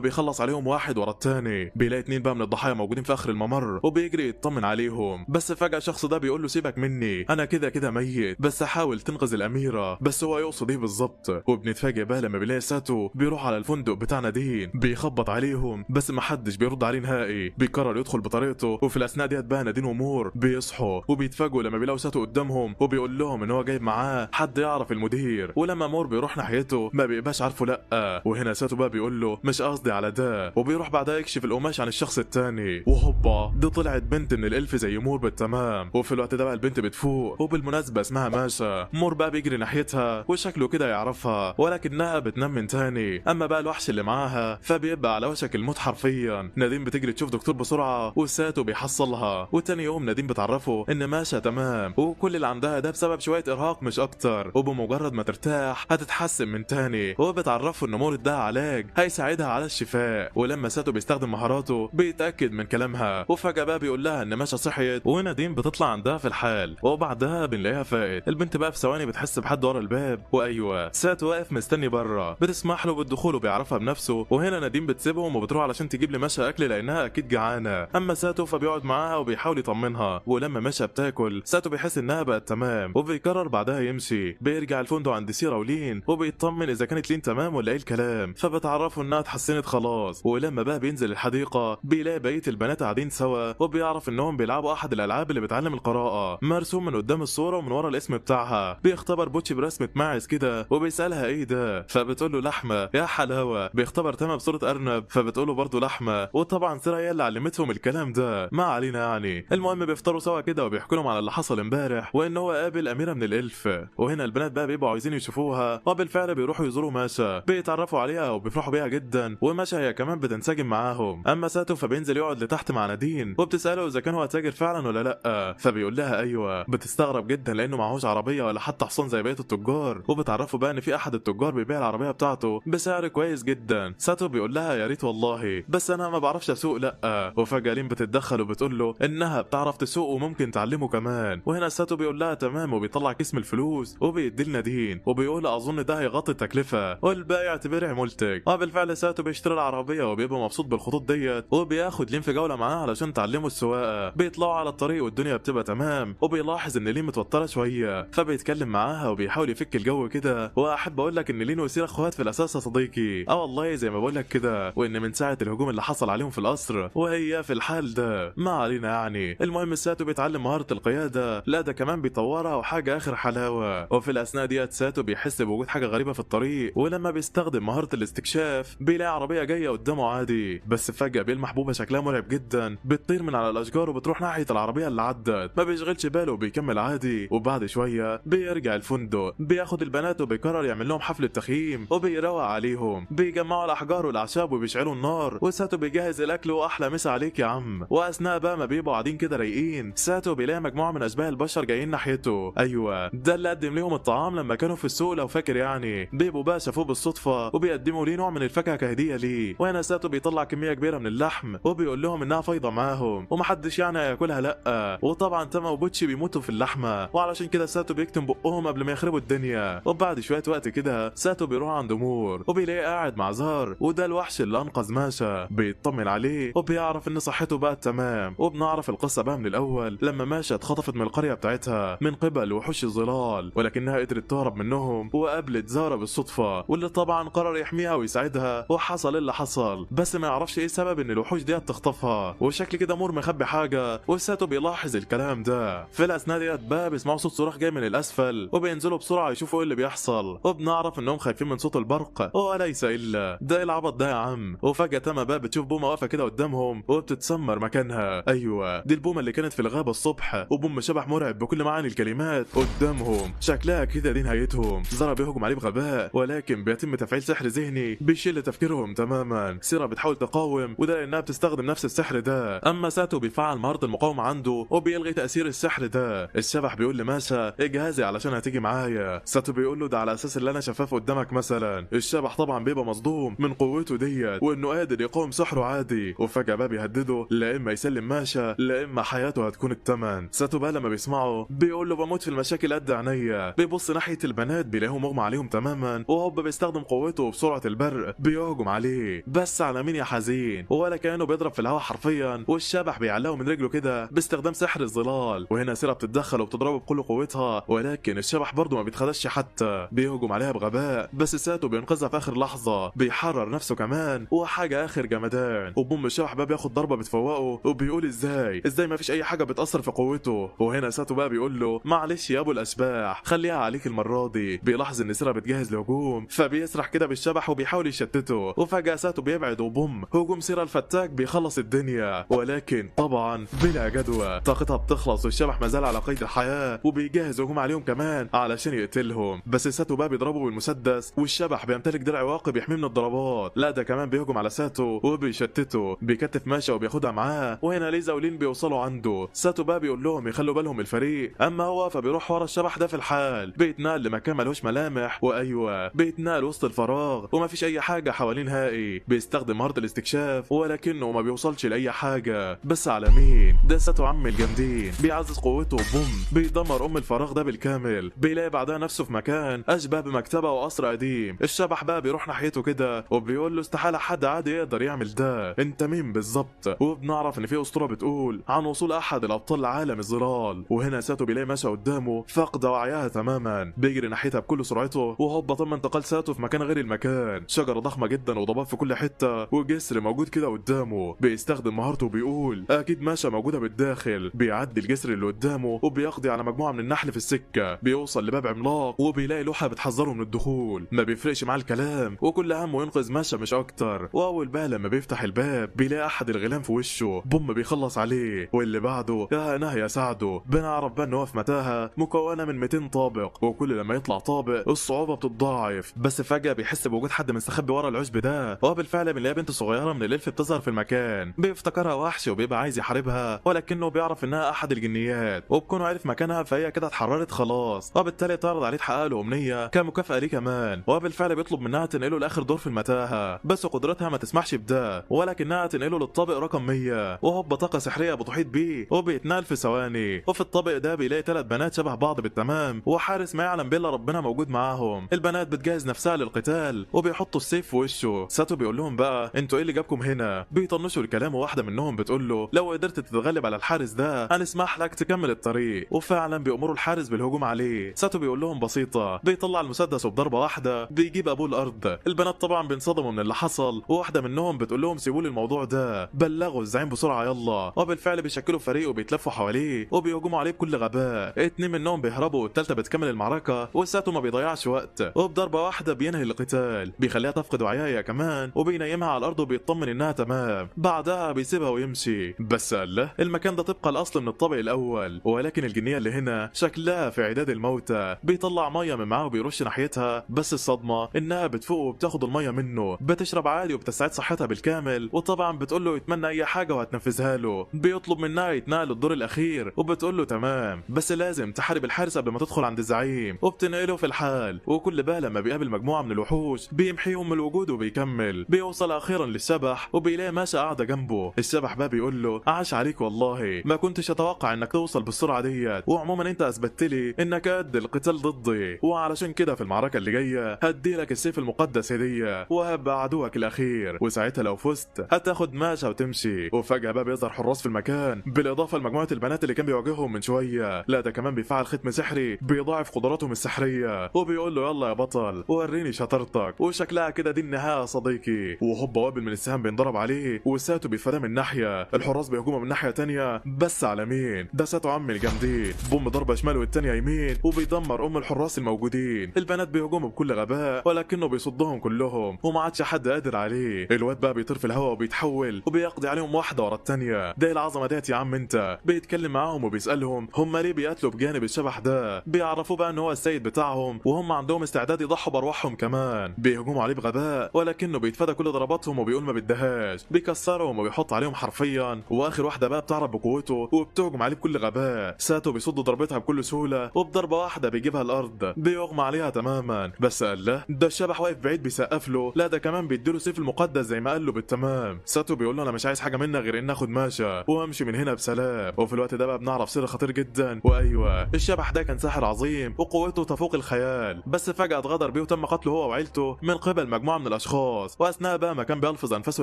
بيخلص عليهم واحد ورا الثاني. بيلاقي 2 بقى من الضحايا موجودين في اخر الممر، وبيجري يطمن عليهم. بس فجاه الشخص ده بيقول له سيبك مني، انا كده كده ميت، بس حاول تنقذ الاميره. بس هو يقصد ايه بالظبط؟ وبنتفاجئ بقى لما بيلاقي ساتو بيروح على الفندق بتاع نادين، بيخبط عليهم بس محدش بيرد عليه نهائي. بيقرر يدخل بطريقته، وفي الاثناء ديت بقى نادين ومور بيصحوا وبيتفاجئوا لما بيلاقوا ساتو قدامهم، وبيقول لهم ان هو جايب معاه حد يعرف المدير. ولما مور بيروح ناحيته ما بيبقاش عارفه لا. وهنا ساتو بقى بيقول له مش قصدي على ده، وبيروح بعدها يكشف القماش عن الشخص الثاني، وهوبا دي طلعت بنت من الالف زي مور بالتمام. وفي الوقت ده بقى البنت بتفوق، وبالمناسبه اسمها ماشا. مور بقى بيجري ناحيتها وشكله كده يعرفها، ولكنها بتنام من تاني. اما بقى الوحش اللي معاها فبيبقى على وشك الموت حرفيا. نادين بتجري تشوف دكتور بسرعه، وساتو بيحصلها. وتاني يوم نادين بتعرفه ان ماشا تمام، وكل اللي عندها ده بسبب شويه ارهاق مش اكتر، وبمجرد ما ترتاح هتتحسن من تاني. وبتعرفه ان مور ده علاج هيساعدها على الشفاء. ولما ساتو بيستخدم مهاراته بيتاكد من كلامها، وفجاه بقى بيقول لها ان ماشا صحيت، ونادين بتطلع عندها في الحال. وبعدها بنلاقيها فاقت. البنت بقى في ثواني بتحس بحد ورا الباب، وايوه ساتو واقف مستني بره. بتسمح له بالدخول وبيعرفها بنفسه. وهنا نادين بتسيبهم وبتروح علشان تجيب لماشا اكل لانها اكيد جعانه. اما ساتو فبيقعد معاها وبيحاول يطمنها. ولما ماشا بتاكل ساتو بيحس انها بقت تمام، وبيقرر بعدها يمشي. بيرجع الفندق عند سيرا ولين، وبيطمن اذا كانت لين تمام ولا ايه الكلام. فبتعرفوا انها اتحسنت خلاص. ولما بقى بينزل الحديقه بيلاقي بقيه البنات قاعدين سوا، وبيعرف انهم بيلعبوا احد الالعاب اللي بتعلم القراءه، مرسوم من قدام الصور صوره من ورا الاسم بتاعها. بيختبر بوتشي برسمه ماعز كده وبيسالها ايه ده، فبتقول له لحمه يا حلاوه. بيختبر تاما بصوره ارنب، فبتقول له برضه لحمه. وطبعا سيرا هي اللي علمتهم الكلام ده، ما علينا يعني. المهم بيفطروا سوا كده وبيحكوا لهم على اللي حصل امبارح، وان هو قابل اميره من الالف. وهنا البنات بقى بيبقوا عايزين يشوفوها، وبالفعل بيروحوا يزوروا ماشا، بيتعرفوا عليها وبيفرحوا بيها جدا، وماشا هي كمان بتنسجم معاهم. اما ساتو فبينزل يقعد لتحت مع نادين، وبتساله اذا كان هو تاجر فعلا ولا لا، فبيقول لها ايوه. بتستغرب جدا لانه معهوش عربيه ولا حتى حصان زي بقيه التجار، وبتعرفوا بقى ان في احد التجار بيبيع العربيه بتاعته بسعر كويس جدا. ساتو بيقول لها يا ريت والله، بس انا ما بعرفش اسوق لا. وفجاه لين بتتدخل وبتقول له انها بتعرف تسوق وممكن تعلمه كمان. وهنا ساتو بيقول لها تمام، وبيطلع كيس من الفلوس وبيدي لنادين، وبيقول اظن ده هيغطي التكلفه والباقي يعتبرها منتج. وبالفعل ساتو بيشتري العربيه وبيبقى مبسوط بالخطوط ديت، وبياخد لين في جوله معاه علشان تعلمه السواقه. بيطلعوا على الطريق والدنيا بتبقى تمام، وبيلاحظ ان لين متوتره شويه، فبيتكلم معاها وبيحاول يفك الجو كده. واحب اقول لك ان لين وسيرة اخوات في الاساس يا صديقي، والله زي ما بقول لك كده، وان من ساعه الهجوم اللي حصل عليهم في القصر وهي في الحال ده، ما علينا يعني. المهم ساتو بيتعلم مهاره القياده، لا ده كمان بيطورها وحاجه اخر حلاوه. وفي الاثناء ديت ساتو بيحس بوجود حاجه غريبه في الطريق، ولما بيستخدم مهاره الاستكشاف بيلاقي عربيه جايه قدامه عادي، بس فجاه بيلمح بوبه شكلها مرعب جدا بتطير من على الاشجار وبتروح ناحيه العربيه اللي عدت. ما بيشغلش باله وبيكمل عادي. وبعد شويه بيرجع الفندق، بياخد البنات وبيقرر يعمل لهم حفله تخييم وبيروق عليهم. بيجمعوا الاحجار والاعشاب وبيشعلوا النار، وساتو بيجهز الاكل واحلى مسا عليك يا عم. واثناء بقى ما بيبقوا قاعدين كده رايقين، ساتو بيلاقي مجموعه من اشباه البشر جايين ناحيته. ايوه ده اللي قدم لهم الطعام لما كانوا في السوق لو فاكر يعني. بيبقوا بقى شافوه بالصدفه وبيقدموا ليه نوع من الفاكهه كهديه ليه. وهنا ساتو بيطلع كميه كبيره من اللحم وبيقول لهم انها فايضه معاهم ومحدش يعني هياكلها لا. وطبعا تاما وبوتشي بيموتوا في اللحمه، وعلشان كده ساتو بيكتم بقهم قبل ما يخربوا الدنيا. وبعد شويه وقت كده ساتو بيروح عند مور وبيلاقيه قاعد مع زار، وده الوحش اللي انقذ ماشا. بيطمن عليه وبيعرف ان صحته بقت تمام. وبنعرف القصه بقى من الاول لما ماشا اتخطفت من القريه بتاعتها من قبل وحوش الظلال، ولكنها قدرت تهرب منهم وقابلت زارا بالصدفه، واللي طبعا قرر يحميها ويساعدها. وحصل اللي حصل، بس ما يعرفش ايه سبب ان الوحوش دي تخطفها. وشكل كده مور مخبي حاجه، وساتو بيلاحظ الكلام ده. في الاثناء ديت بقى بيسمعوا صوت صراخ جاي من الاسفل، وبينزلوا بسرعه يشوفوا ايه اللي بيحصل. وبنعرف انهم خايفين من صوت البرق، وليس الا ده العبط ده يا عم. وفجاه تاما بقى بتشوف بومه واقفه كده قدامهم وبتتسمر مكانها. ايوه دي البومه اللي كانت في الغابه الصبح، وبوم شبح مرعب بكل معاني الكلمات قدامهم. شكلها كده دي نهايتهم. زارا بيهجم عليه بغباء، ولكن بيتم تفعيل سحر ذهني بيشيل تفكيرهم تماما. سيرا بتحاول تقاوم، وده لانها بتستخدم نفس السحر ده. اما ساتو بيفعل مهاره المقاومه عنده وبيلغي تاثير السحر ده. الشبح بيقول لماشا اجهزي علشان هتيجي معايا. ساتو بيقول له ده على اساس اللي انا شفاف قدامك مثلا. الشبح طبعا بيبقى مصدوم من قوته ديت وانه قادر يقاوم سحره عادي. وفجاه بقى بيهدده لا اما يسلم ماشا لا اما حياته هتكون الثمن. ساتو بقى لما بيسمعه بيقول له بموت في المشاكل قد عينيا. بيبص ناحيه البنات بيلاقيهم مغمى عليهم تماما، وهوب بيستخدم قوته بسرعه البرق بيهجم عليه. بس على مين يا حزين؟ ولا كانه بيضرب في الهواء حرفيا، والشبح بيعلقه من رجله كده باستخدام سحر الظلال. وهنا سيرا بتتدخل وبتضربه بكل قوتها، ولكن الشبح برضه ما بيتخدش حتى، بيهجم عليها بغباء. بس ساتو بينقذها في اخر لحظه، بيحرر نفسه كمان. وحاجه اخر جمدان، وبوم الشبح بقى بياخد ضربه بتفوقه، وبيقول ازاي ما فيش اي حاجه بتاثر في قوته. وهنا ساتو بقى بيقول له معلش يا ابو الاشباح خليها عليك المره دي. بيلاحظ ان سيرا بتجهز لهجوم، فبيسرح كده بالشبح وبيحاول يشتته. وفجاه ساتو بيبعد، وبوم هجوم سيرا الفتاك بيخلص الدنيا. ولكن طبعا بلا جدوى، طاقتها بتخلص والشبح مازال على قيد الحياه، وبيجهز هجوم عليهم كمان علشان يقتلهم. بس ساتو بقى بيضربه بالمسدس، والشبح بيمتلك درع واقي بيحميه من الضربات. لا ده كمان بيهجم على ساتو وبيشتته، بيكتف ماشا وبياخدها معاه. وهنا ليزا ولين بيوصلوا عنده. ساتو بقى بيقول لهم يخلوا بالهم الفريق، اما هو فبيروح ورا الشبح ده في الحال. بيتنقل لمكان ملوش ملامح، وايوه بيتنقل وسط الفراغ ومفيش اي حاجه حواليه نهائي. بيستخدم مهاره الاستكشاف ولكنه ما بيوصلش لاي حاجه. بس على مين؟ ده ساتو عم الجامدين. بيعزز قوته بوم بيدمر الفراغ ده بالكامل. بيلاقي بعدها نفسه في مكان اشبه بمكتبه وقصر قديم. الشبح بقى بيروح ناحيته كده وبيقول له استحاله حد عادي يقدر يعمل ده، انت مين بالظبط؟ وبنعرف ان في اسطوره بتقول عن وصول احد الابطال لعالم الظلال. وهنا ساتو بيلاقي ماشا قدامه فاقده وعيها تماما، بيجري ناحيتها بكل سرعته. وهوبا تم انتقال ساتو في مكان غير المكان. شجره ضخمه جدا وضباب في كل حته وجسر موجود كده قدامه. بيستخدم مهارته وبيقول اكيد ماشا موجوده بالداخل. بيعدي الجسر اللي قدامه وبيقضي على على مجموعه من النحل في السكه. بيوصل لباب عملاق وبيلاقي لوحه بتحذره من الدخول. ما بيفرقش معاه الكلام وكل همه ينقذ ماشا مش اكتر. واول بقى لما بيفتح الباب بيلاقي احد الغلام في وشه. بوم بيخلص عليه. واللي بعده يا هناه يا سعده. بنعرف بقى ان هو في متاهه مكونه من 200 طابق، وكل لما يطلع طابق الصعوبه بتتضاعف. بس فجاه بيحس بوجود حد مستخبي ورا العشب ده، وبالفعل بنلاقي بنت صغيره من الالف بتظهر في المكان. بيفتكرها وحش وبيبقى عايز يحاربها، ولكنه بيعرف انها احد الجنيات، وبكونه عارف مكانها فهي كده اتحررت خلاص، وبالتالي تعرض عليه تحقق له امنيه كمكافاه ليه كمان. وبالفعل بيطلب منها تنقله لاخر دور في المتاهه، بس قدرتها ما تسمحش بده، ولكنها تنقله للطابق رقم 100. وهوب طاقه سحريه بتحيط بيه وبيتنقل في ثواني. وفي الطابق ده بيلاقي 3 بنات شبه بعض بالتمام، وحارس ما يعلم بالله ربنا موجود معاهم. البنات بتجهز نفسها للقتال وبيحطوا السيف في وشه. ساتو بيقول لهم بقى انتوا ايه اللي جابكم هنا؟ بيطنشوا الكلام، وواحده منهم بتقول له لو قدرت تتغلب على الحارس ده هنسمح لك تكمل الطريق. وفعلا بيأمروا الحارس بالهجوم عليه. ساتو بيقول لهم بسيطه، بيطلع المسدس وبضربه واحده بيجيب ابوه الارض. البنات طبعا بينصدموا من اللي حصل، وواحده منهم بتقول لهم سيبوا لي الموضوع ده، بلغوا الزعيم بسرعه يلا. وبالفعل بيشكلوا فريق وبيتلفوا حواليه وبيهجموا عليه بكل غباء. 2 منهم بيهربوا والثالثه بتكمل المعركه، وساتو ما بيضيعش وقت، وبضربه واحده بينهي القتال، بيخليها تفقد وعيها كمان، وبينيمها على الارض وبيطمن انها تمام. بعدها بيسيبها ويمشي. بس قال له المكان ده طبق الاصل من الطابق الاول، ولكن الجنيه اللي هنا شكلها في عداد الموتى. بيطلع ميه من معاه وبيرش ناحيتها، بس الصدمه انها بتفوق وبتاخد الميه منه، بتشرب عادي وبتستعيد صحتها بالكامل. وطبعا بتقول له يتمنى اي حاجه وهتنفذها له. بيطلب منها يتنقل للدور الاخير، وبتقول له تمام بس لازم تحارب الحارس قبل ما تدخل عند الزعيم، وبتنقله في الحال. وكل بقى لما بيقابل مجموعه من الوحوش بيمحيهم من الوجود وبيكمل. بيوصل اخيرا للشبح وبيلاقي ماشا قاعده جنبه. الشبح بقى بيقول له عاش عليك والله، ما كنتش اتوقع انك توصل بالسرعه ديت، وعموما انت اثبتت لي انك قد القتال ضدي، وعلشان كده في المعركه اللي جايه هدي لك السيف المقدس هديه، وهبقى عدوك الاخير، وساعتها لو فزت هتاخد ماشا وتمشي. وفجاه بقى بيظهر حراس في المكان، بالاضافه لمجموعه البنات اللي كان بيواجههم من شويه. لا ده كمان بيفعل ختم سحري بيضاعف قدراتهم السحريه، وبيقول له يلا يا بطل وريني شطارتك. وشكلها كده دي النهايه يا صديقي. وهوب وابل من السهام بينضرب عليه، وساتو بيفادى من ناحيه، الحراس بيهجموا من ناحيه تانية، بس على مين؟ ده ساتو عم الجامدين. بوم ضربه شمال والتانيه يمين، وبيدمر الحراس الموجودين. البنات بيهجموا بكل غباء ولكنه بيصدهم كلهم، وما عادش حد قادر عليه. الواد بقى بيطير في الهواء وبيتحول وبيقضي عليهم واحده ورا التانيه. ده العظمه ديت يا عم انت. بيتكلم معاهم وبيسالهم هم ليه بيقتلوا بجانب الشبح ده. بيعرفوا بقى ان هو السيد بتاعهم، وهم عندهم استعداد يضحوا بارواحهم كمان. بيهجموا عليه بغباء ولكنه بيتفادى كل ضرباتهم وبيقول ما بدهاش، بيكسرهم وبيحط عليهم حرفيا. واخر واحده بقى بتعرف بقوته وبتهجم عليه بكل غباء. ساتو بيصد ضربتها بكل سهوله، وبضربه واحده بيجيبها الارض، بيغمى عليها تماما. بس قال له ده الشبح واقف بعيد بيسقف له، لا ده كمان بيديله سيف المقدس زي ما قال له بالتمام. ساتو بيقول له انا مش عايز حاجه منك غير ان اخد ماشا وامشي من هنا بسلام. وفي الوقت ده بقى بنعرف سر خطير جدا، وايوه الشبح ده كان ساحر عظيم وقوته تفوق الخيال، بس فجاه اتغدر بيه وتم قتله هو وعيلته من قبل مجموعه من الاشخاص. واثناء بقى ما كان بيلفظ انفاسه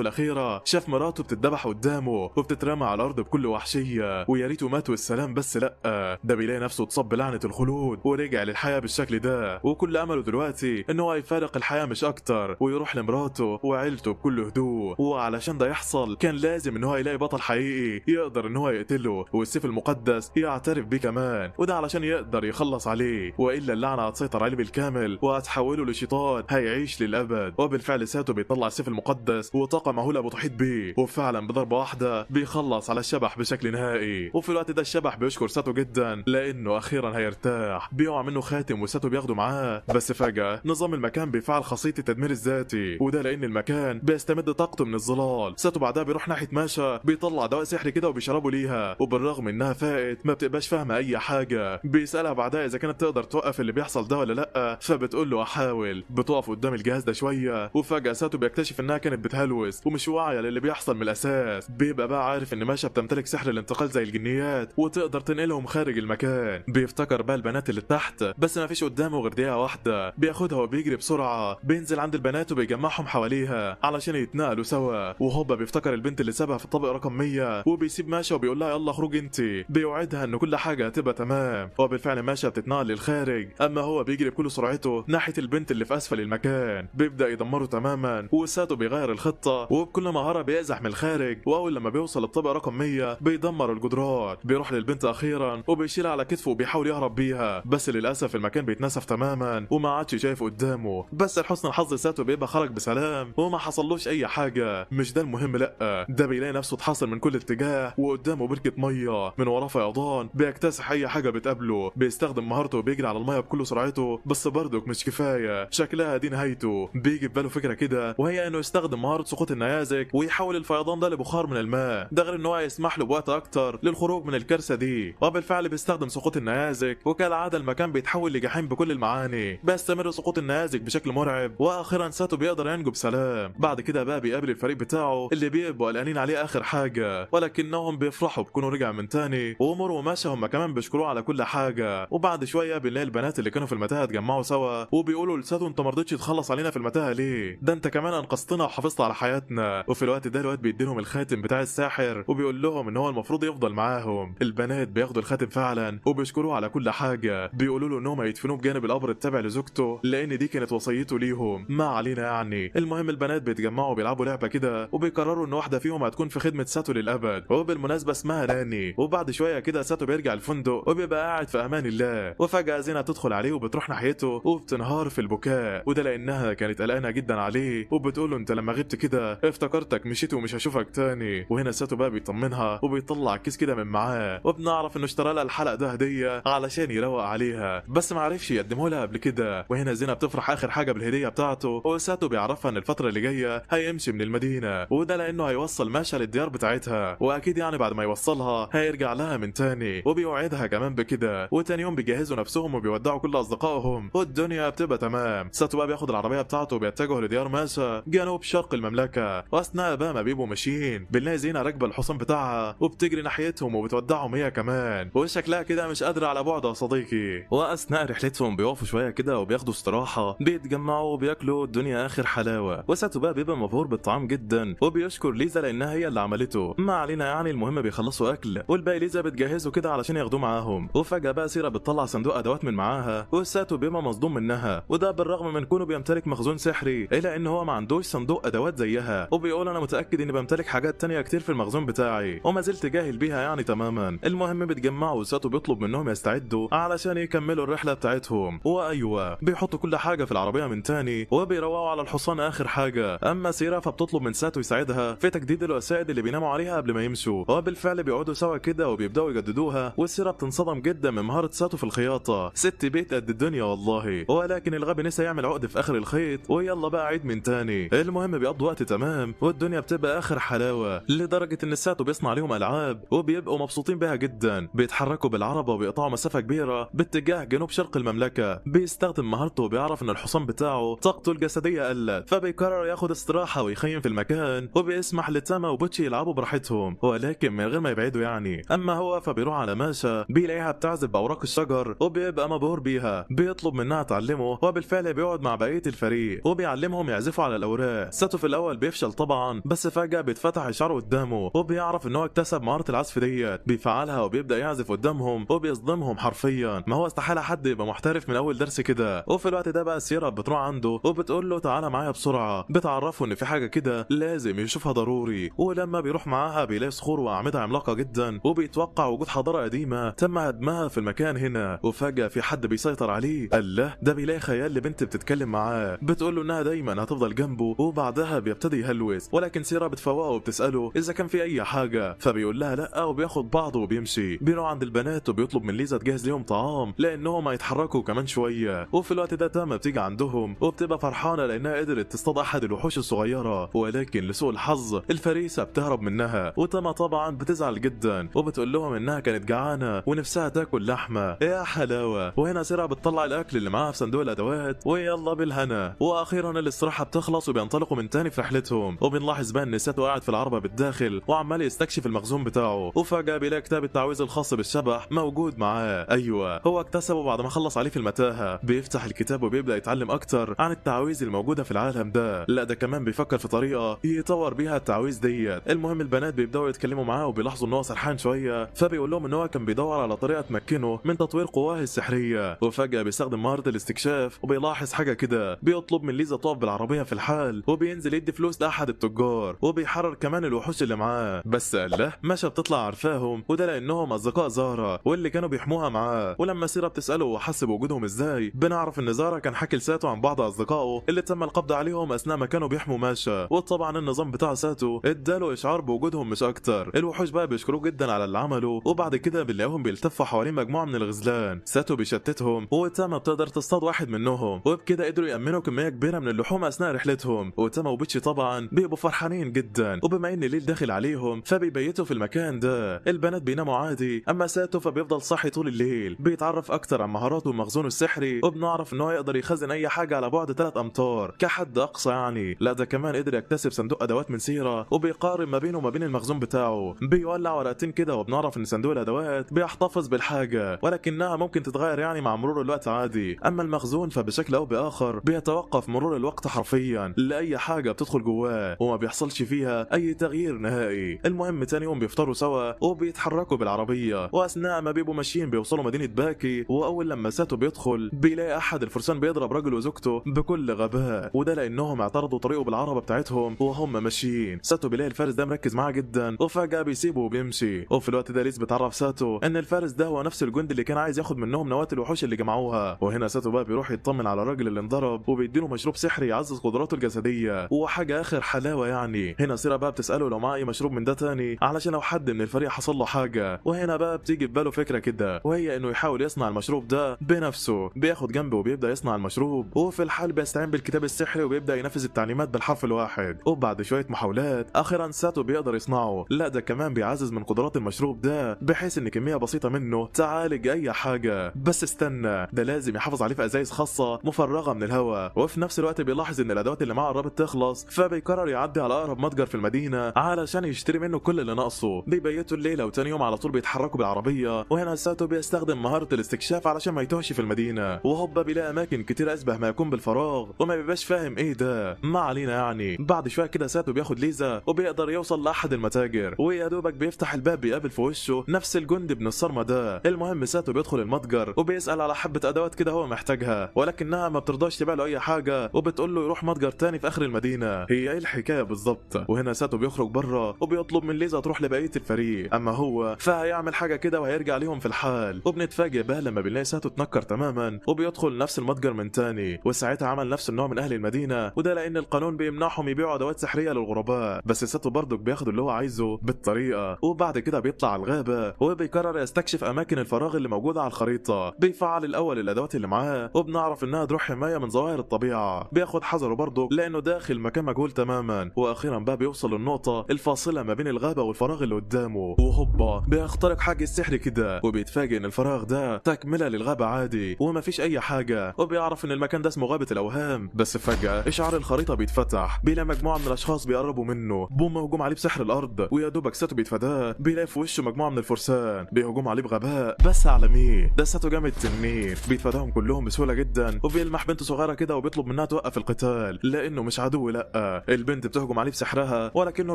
الاخيره شاف مراته بتتذبح قدامه وبتترمى على الارض بكل وحشيه، ويا ريته مات والسلام. بس لا، ده بيلاقي نفسه اتصاب بلعنه الخلود ورجع للحياه بالشكل ده، وكل امله دلوقتي ان هو يفارق الحياه مش اكتر، ويروح لمراته وعيلته بكل هدوء. وعلشان ده يحصل كان لازم ان هو يلاقي بطل حقيقي يقدر ان هو يقتله، والسيف المقدس يعترف بيه كمان، وده علشان يقدر يخلص عليه، والا اللعنه هتسيطر عليه بالكامل وهتحوله لشيطان هيعيش للابد. وبالفعل ساتو بيطلع السيف المقدس وطاقه مهوله بتحيط بيه، وفعلا بضربه واحده بيخلص على الشبح بشكل نهائي. وفي الوقت ده الشبح بيشكر ساتو جدا لانه اخيرا هيرتاح. بيقع منه خاتم وساتو بياخده معاه، بس فجاه نظام المكان بيفعل خاصيه التدمير الذاتي، وده لان المكان بيستمد طاقته من الظلال. ساتو بعدها بيروح ناحيه ماشا بيطلع دواء سحري كده وبيشربوا ليها، وبالرغم انها فائت ما بتبقاش فاهمه اي حاجه. بيسالها بعدها اذا كانت تقدر توقف اللي بيحصل ده ولا لا، فبتقول له احاول. بتقف قدام الجهاز ده شويه، وفجاه ساتو بيكتشف انها كانت بتهلوس ومش واعيه للي بيحصل من الاساس. بيبقى بقى عارف ان ماشا بتمتلك سحر الانتقال زي الجنيات وتقدر تنقلهم خارج المكان. بيفتكر بقى البنات اللي تحت، بس ما فيش قدامه غير دقيقه واحده. بياخدها وبيجري بسرعه، بينزل عند البنات وبيجمعهم حواليها علشان يتنقلوا سوا. وهوبا بيفتكر البنت اللي سابها في الطابق رقم 100، وبيسيب ماشا وبيقول لها يلا اخرج انت. بيوعدها ان كل حاجه هتبقى تمام، وبالفعل ماشا بتتنقل للخارج، اما هو بيجري بكل سرعته ناحيه البنت اللي في اسفل المكان. بيبدا يدمره تماما، وساتو بيغير الخطه وبكل مهاره بيزح من الخارج. واول لما بيوصل للطابق رقم 100 بيدمر الجدران. بيروح للبنت اخيرا وبيشيلها على كتفه وبيحاول يهرب بيها، بس للاسف المكان بيتنسف تماما وما عادش شايف قدامه. بس لحسن الحظ ساتو بيبقى خرج بسلام وما حصلوش اي حاجه. مش ده المهم، لا، ده بيلاقي نفسه اتحاصر من كل اتجاه وقدامه بركه ميه، من وراه فيضان بيكتسح اي حاجه بتقابله. بيستخدم مهارته وبيجري على الميه بكل سرعته، بس برضك مش كفايه، شكلها دي نهايته. بيجي في باله فكره كده، وهي انه يستخدم مهاره سقوط النيازك ويحول الفيضان ده لبخار من الماء. ده غير ان هو يسمح له بوقت اكتر للخروج من الكارثه دي. وبالفعل بيستخدم سقوط النيازك، وكالعاده المكان بيتحول لجحيم بكل المعاني. بيستمر سقوط النيازك بشكل مرعب، واخيرا ساتو بيقدر ينجو بسلام. بعد كده بقى بيقابل الفريق بتاعه اللي بيبقوا قلقانين عليه اخر حاجه، ولكنهم بيفرحوا بكونه رجع من تاني. وامور وماشا هم كمان بيشكروه على كل حاجه. وبعد شويه بنلاقي البنات اللي كانوا في المتاهه اتجمعوا سوا وبيقولوا لساتو انت ما رضيتش تخلص علينا في المتاهه ليه؟ ده انت كمان انقذتنا وحافظت على حياتنا. وفي الوقت ده الواد بيديلهم الخاتم بتاع الساحر وبيقول لهم ان هو المفروض يفضل معاهم. البنات بياخدوا الخاتم فعلا وبيشكروه على كل حاجه. بيقولوا له انهم هيدفنوه بجانب القبر التابع لزوجته لان دي كانت وصيته ليهم. ما علينا يعني. المهم البنات بيتجمعوا وبيلعبوا لعبه كده، وبيقرروا ان واحده فيهم هتكون في خدمه ساتو للابد، وبالمناسبه اسمها ناني. وبعد شويه كده ساتو بيرجع الفندق وبيبقى قاعد في امان الله، وفجاه زينه تدخل عليه وبتروح ناحيته وبتنهار في البكاء، وده لانها كانت قلقانه جدا عليه وبتقول له انت لما غبت كده افتكرتك مشيت ومش هشوفك تاني. وهنا ساتو بقى بيطمنها وبيطلع كيس كده من معاه، وبنعرف انه اشترى لها الحلق ده هديه علشان يروق عليها، بس ما عرفش يقدمه لها قبل كده. وهنا زينه بتفرح اخر حاجه بالهديه بتاعته، وساتو بيعرفها ان الفتره اللي جايه هيمشي من المدينه، وده لانه هيوصل ماشا للديار بتاعتها، واكيد يعني بعد ما يوصلها هيرجع لها من تاني. وبيوعدها كمان بكده. وتاني يوم بيجهزوا نفسهم وبيودعوا كل اصدقائهم، والدنيا بتبقى تمام. ساتو بقى بياخد العربيه بتاعته وبيتجه لديار ماشا جنوب شرق المملكه. واثناء بقى ما بيبقوا ماشيين بنلاقي زينه راكبه الحصان بتاعها وبتجري ناحيتهم وبتودعهم هي كمان، وشكلها كده مش قادره على بعد يا صديقي. واثناء رحلتهم بيقفوا شويه كده وبياخدوا استراحه، بيتجمعوا وبياكلوا الدنيا اخر حلاوه. وساتو بقى بيبقى مبهور بالطعام جدا وبيشكر ليزا لانها هي اللي عملته. ما علينا يعني. المهم بيخلصوا اكل والباقي ليزا بتجهزه كده علشان ياخدوه معاهم. وفجاه بقى سيرا بتطلع صندوق ادوات من معاها، وساتو بيبقى مصدوم منها، وده بالرغم من كونه بيمتلك مخزون سحري الا ان هو ما عندوش صندوق ادوات زيها. وبيقول انا متاكد اني بمتلك حاجات تانية كتير في المخزون بتاعي وما زلت جاهل بيها يعني تماما. المهم بيتجمعوا وساتو بيطلب منهم يستعدوا علشان يكملوا الرحله بتاعتهم. وايوه بيحطوا كل حاجه في العربيه من تاني وبيروقوا على الحصان اخر حاجه. اما سيرا فبتطلب من ساتو يساعدها في تجديد الوسائد اللي بيناموا عليها قبل ما يمشوا، وبالفعل بيقعدوا سوا كده وبيبداوا يجددوها. وسيرا بتنصدم جدا من مهاره ساتو في الخياطه، ست بيت قد الدنيا والله. ولكن الغبي نسى يعمل عقد في اخر الخيط، ويلا بقى عيد من تاني. المهم بيقضوا وقت تمام والدنيا بتبقى اخر حلاوه، لدرجه ان ساتو بيصنع عليهم العاب وبيبقوا مبسوطين بيها جدا. بيتحركوا بالعربه وبيقطعوا مسافه كبيره باتجاه جنوب شرق المملكه. بيستخدم مهارته وبيعرف ان الحصان بتاعه طاقته الجسديه قلت، فبيقرر ياخد استراحه ويخيم في المكان، وبيسمح لتاما وبوتشي يلعبوا براحتهم ولكن من غير ما يبعدوا يعني. اما هو فبيروح على ماشا بيلاقيها بتعزف باوراق الشجر وبيبقى مبهور بيها. بيطلب منها تعلمه، وبالفعل بيقعد مع بقيه الفريق وبيعلمهم يعزفوا على الاوراق. ساتو في الاول بيفشل طبعا، بس فجاه بيتفتح اشعار قدامه وبيعرف ان هو اكتسب مهاره العزف ديت. بيفعلها وبيبدا يعزف قدامهم وبيصدمهم حرفيا. ما هو استحاله حد يبقى محترف من اول درس كده. وفي الوقت ده بقى سيرا بتروح عنده وبتقول له تعالى معايا بسرعه. بتعرفه ان في حاجه كده لازم يشوفها ضروري. ولما بيروح معاها بيلاقي صخور واعمده عملاقه جدا، وبيتوقع وجود حضاره قديمه تم هدمها في المكان هنا. وفجاه في حد بيسيطر عليه. الله، ده بيلاقي خيال لبنت بتتكلم معاه بتقول له انها دايما هتفضل جنبه، وبعدها بيبتدي يهلوس. ولكن سيرا بتفوقه وبتساله اذا كان في اي حاجه، فبيقول لها لا وبياخد بعضه وبيمشي. بيروح عند البنات وبيطلب من ليزا تجهز لهم طعام لانهم هيتحركوا كمان شويه. وفي الوقت ده تاما بتيجي عندهم وبتبقى فرحانه لانها قدرت تصطاد احد الوحوش الصغيره، ولكن لسوء الحظ الفريسه بتهرب منها. وتاما طبعا بتزعل جدا وبتقول لهم انها كانت جعانه ونفسها تاكل لحمه. يا حلاوه. وهنا سيرا بتطلع الاكل اللي معاها في صندوق الادوات ويلا بالهنا. واخيرا الاستراحه بتخلص وبينطلقوا من تاني في رحلتهم. وبنلاحظ بقى ان ساتو قاعد في العربه بالداخل وعمال يستكشف المخزون بتاعه، وفجاه بيلاقي كتاب التعويذ الخاص بالشبح موجود معاه. ايوه هو اكتسبه بعد ما خلص عليه في المتاهه. بيفتح الكتاب وبيبدا يتعلم اكتر عن التعويذ الموجوده في العالم ده. لا ده كمان بيفكر في طريقه يطور بيها التعويذ ديت. المهم البنات بيبداوا يتكلموا معاه وبيلاحظوا ان هو سرحان شويه، فبيقول لهم ان هو كان بيدور على طريقه تمكنه من تطوير قواه السحريه. وفجاه بيستخدم مهاره الاستكشاف وبيلاحظ حاجه كده. بيطلب من ليزا تقف بالعربيه في الحال، وبينزل يدي فلوس لاحد التجار، وبيحرر كمان الوحوش اللي معاه. بس الله، ماشا بتطلع عارفاهم، وده لانهم اصدقاء زارا. زارا واللي كانوا بيحموها معاه. ولما سيرا بتساله هو حس بوجودهم ازاي، بنعرف ان زارا كان حكي لساتو عن بعض اصدقائه اللي تم القبض عليهم اثناء ما كانوا بيحموا ماشا. وطبعا النظام بتاع ساتو اداله اشعار بوجودهم مش اكتر. الوحوش بقى بيشكروه جدا على اللي عمله، وبعد كده بنلاقيهم بيلتفوا حوالين مجموعه من الغزلان. ساتو بيشتتهم وتاما بتقدر تصطاد واحد منهم، وبكده قدروا يامنوا كميه كبيره من اللحوم اثناء رحلتهم. وتاما وبيتشي طبعا بيبقوا فرحانين جدا، وبما ان الليل داخل عليهم فبيبيتوا في المكان ده. البنات بيناموا عادي، اما ساتو فبيفضل صاحي طول الليل بيتعرف اكتر عن مهاراته ومخزونه السحري، وبنعرف ان هو يقدر يخزن اي حاجه على بعد 3 امتار كحد اقصى يعني. لا ده كمان قدر يكتسب صندوق ادوات من سيرا، وبيقارن ما بينه وما بين المخزون بتاعه. بيولع ورقتين كده، وبنعرف ان صندوق الادوات بيحتفظ بالحاجه ولكنها ممكن تتغير يعني مع مرور الوقت عادي. اما المخزون فبشكل او باخر بيتوقف مرور الوقت حرفيا لاي حاجه بتدخل جواه، وما بيحصلش فيها اي تغيير نهائي. المهم تاني يوم بيفطروا سوا وبيتحركوا بالعربيه، واثناء ما بيبقوا ماشيين بيوصلوا مدينه باكي. واول لما ساتو بيدخل بيلاقي احد الفرسان بيضرب راجل وزوجته بكل غباء، وده لانهم اعترضوا طريقه بالعربه بتاعتهم وهم ماشيين. ساتو بيلاقي الفارس ده مركز معاه جدا، وفجاه بيسيبه وبيمشي. وفي الوقت ده ليز بتعرف ساتو ان الفارس ده هو نفس الجندي اللي كان عايز ياخد منهم نواه الوحوش اللي جمعوها. وهنا ساتو بقى بيروح يطمن على الراجل اللي انضرب، وبيديله مشروب سحري يعزز قدراته الجسديه وحاجه اخر حلاوه يعني. هنا سيرا بقى بتساله لو معاه اي مشروب من ده تاني علشان لو حد من الفريق حصل له حاجه. وهنا بقى بتيجي في باله فكره كده، وهي انه يحاول يصنع المشروب ده بنفسه. بياخد جنبه وبيبدا يصنع المشروب، وفي الحال بيستعين بالكتاب السحري وبيبدا ينفذ التعليمات بالحرف الواحد. وبعد شويه محاولات اخيرا ساتو بيقدر يصنعه. لا ده كمان بيعزز من قدرات المشروب ده بحيث ان كميه بسيطه منه تعالج اي حاجه. بس استنى، ده لازم يحافظ عليه في ازايز خاصه مفرغه من الهواء. وفي نفس الوقت بيلاحظ ان الادوات اللي معاه قربت تخلص، فبيقرر يعدي على اقرب متجر في المدينه علشان يشتري منه كل اللي ناقصه. بيبيتوا الليله وتاني يوم على طول بيتحركوا بالعربيه. وهنا ساتو بيستخدم مهاره الاستكشاف علشان ما يتوهش في المدينه، وهوبا بيلاقي اماكن كتير اشبه ما يكون بالفراغ وما بيبقاش فاهم ايه ده. ما علينا يعني. بعد شويه كده ساتو بياخد ليزا وبيقدر يوصل لاحد المتاجر، ويا دوبك بيفتح الباب بيقابل في وشه نفس الجندي ابن الصرمه ده. المهم ساتو بيدخل المتجر وبيسال على حبه ادوات كده هو محتاجها، ولكنها ما بترضاش تبيع له اي حاجه، وبتقول له يروح متجر تاني في اخر المدينه. هي ايه الحكايه بالظبط؟ وهنا ساتو بيخرج بره وبيطلب من ليزا تروح لبقيه الفريق، اما هو فهيعمل حاجه كده وهيرجع ليهم في الحال. وبنتفاجئ بقى لما بنلاقي ساتو اتنكر تماما وبيدخل نفس المتجر من تاني، وساعتها عمل نفس النوع من اهل المدينه، وده لان القانون بيمنعهم يبيعوا ادوات سحريه للغرباء. بس ساتو برضك بياخد اللي هو عايزه بالطريقه. وبعد كده بيطلع على الغابه وبيقرر يستكشف اماكن الفراغ اللي موجوده على الخريطه. بيفعل الاول الادوات اللي معاه، وبنعرف انها دروع حمايه من ظواهر الطبيعه. بياخد حذره برضه لانه داخل مكان مجهول تماما. واخيرا بقى بيوصل للنقطه الفاصله ما بين الغابه والفراغ اللي قدامه، وهوبا بيخترق حاجز سحري كده، وبيتفاجئ ان الفراغ ده تكمله للغابه عادي ومفيش اي حاجه. وبيعرف ان المكان ده اسمه غابه الاوهام. بس فجاه اشعار الخريطه بيتفتح، بيلاقي مجموعه من الاشخاص بيقربوا منه، بوم هجوم عليه بسحر الارض. ويا دوبك ساتو بيتفاداه، بيلاقي في وشه مجموعه من الفرسان بيهجموا عليه بغباء. بس على مين؟ ده ساتو جامد تنين، بيتفاداهم كلهم بسهوله جدا. وبيلمح بنت صغيره كده وبيطلب منها توقف القتال لانه مش عدو. لا البنت بتهجم عليه بسحرها ولكنه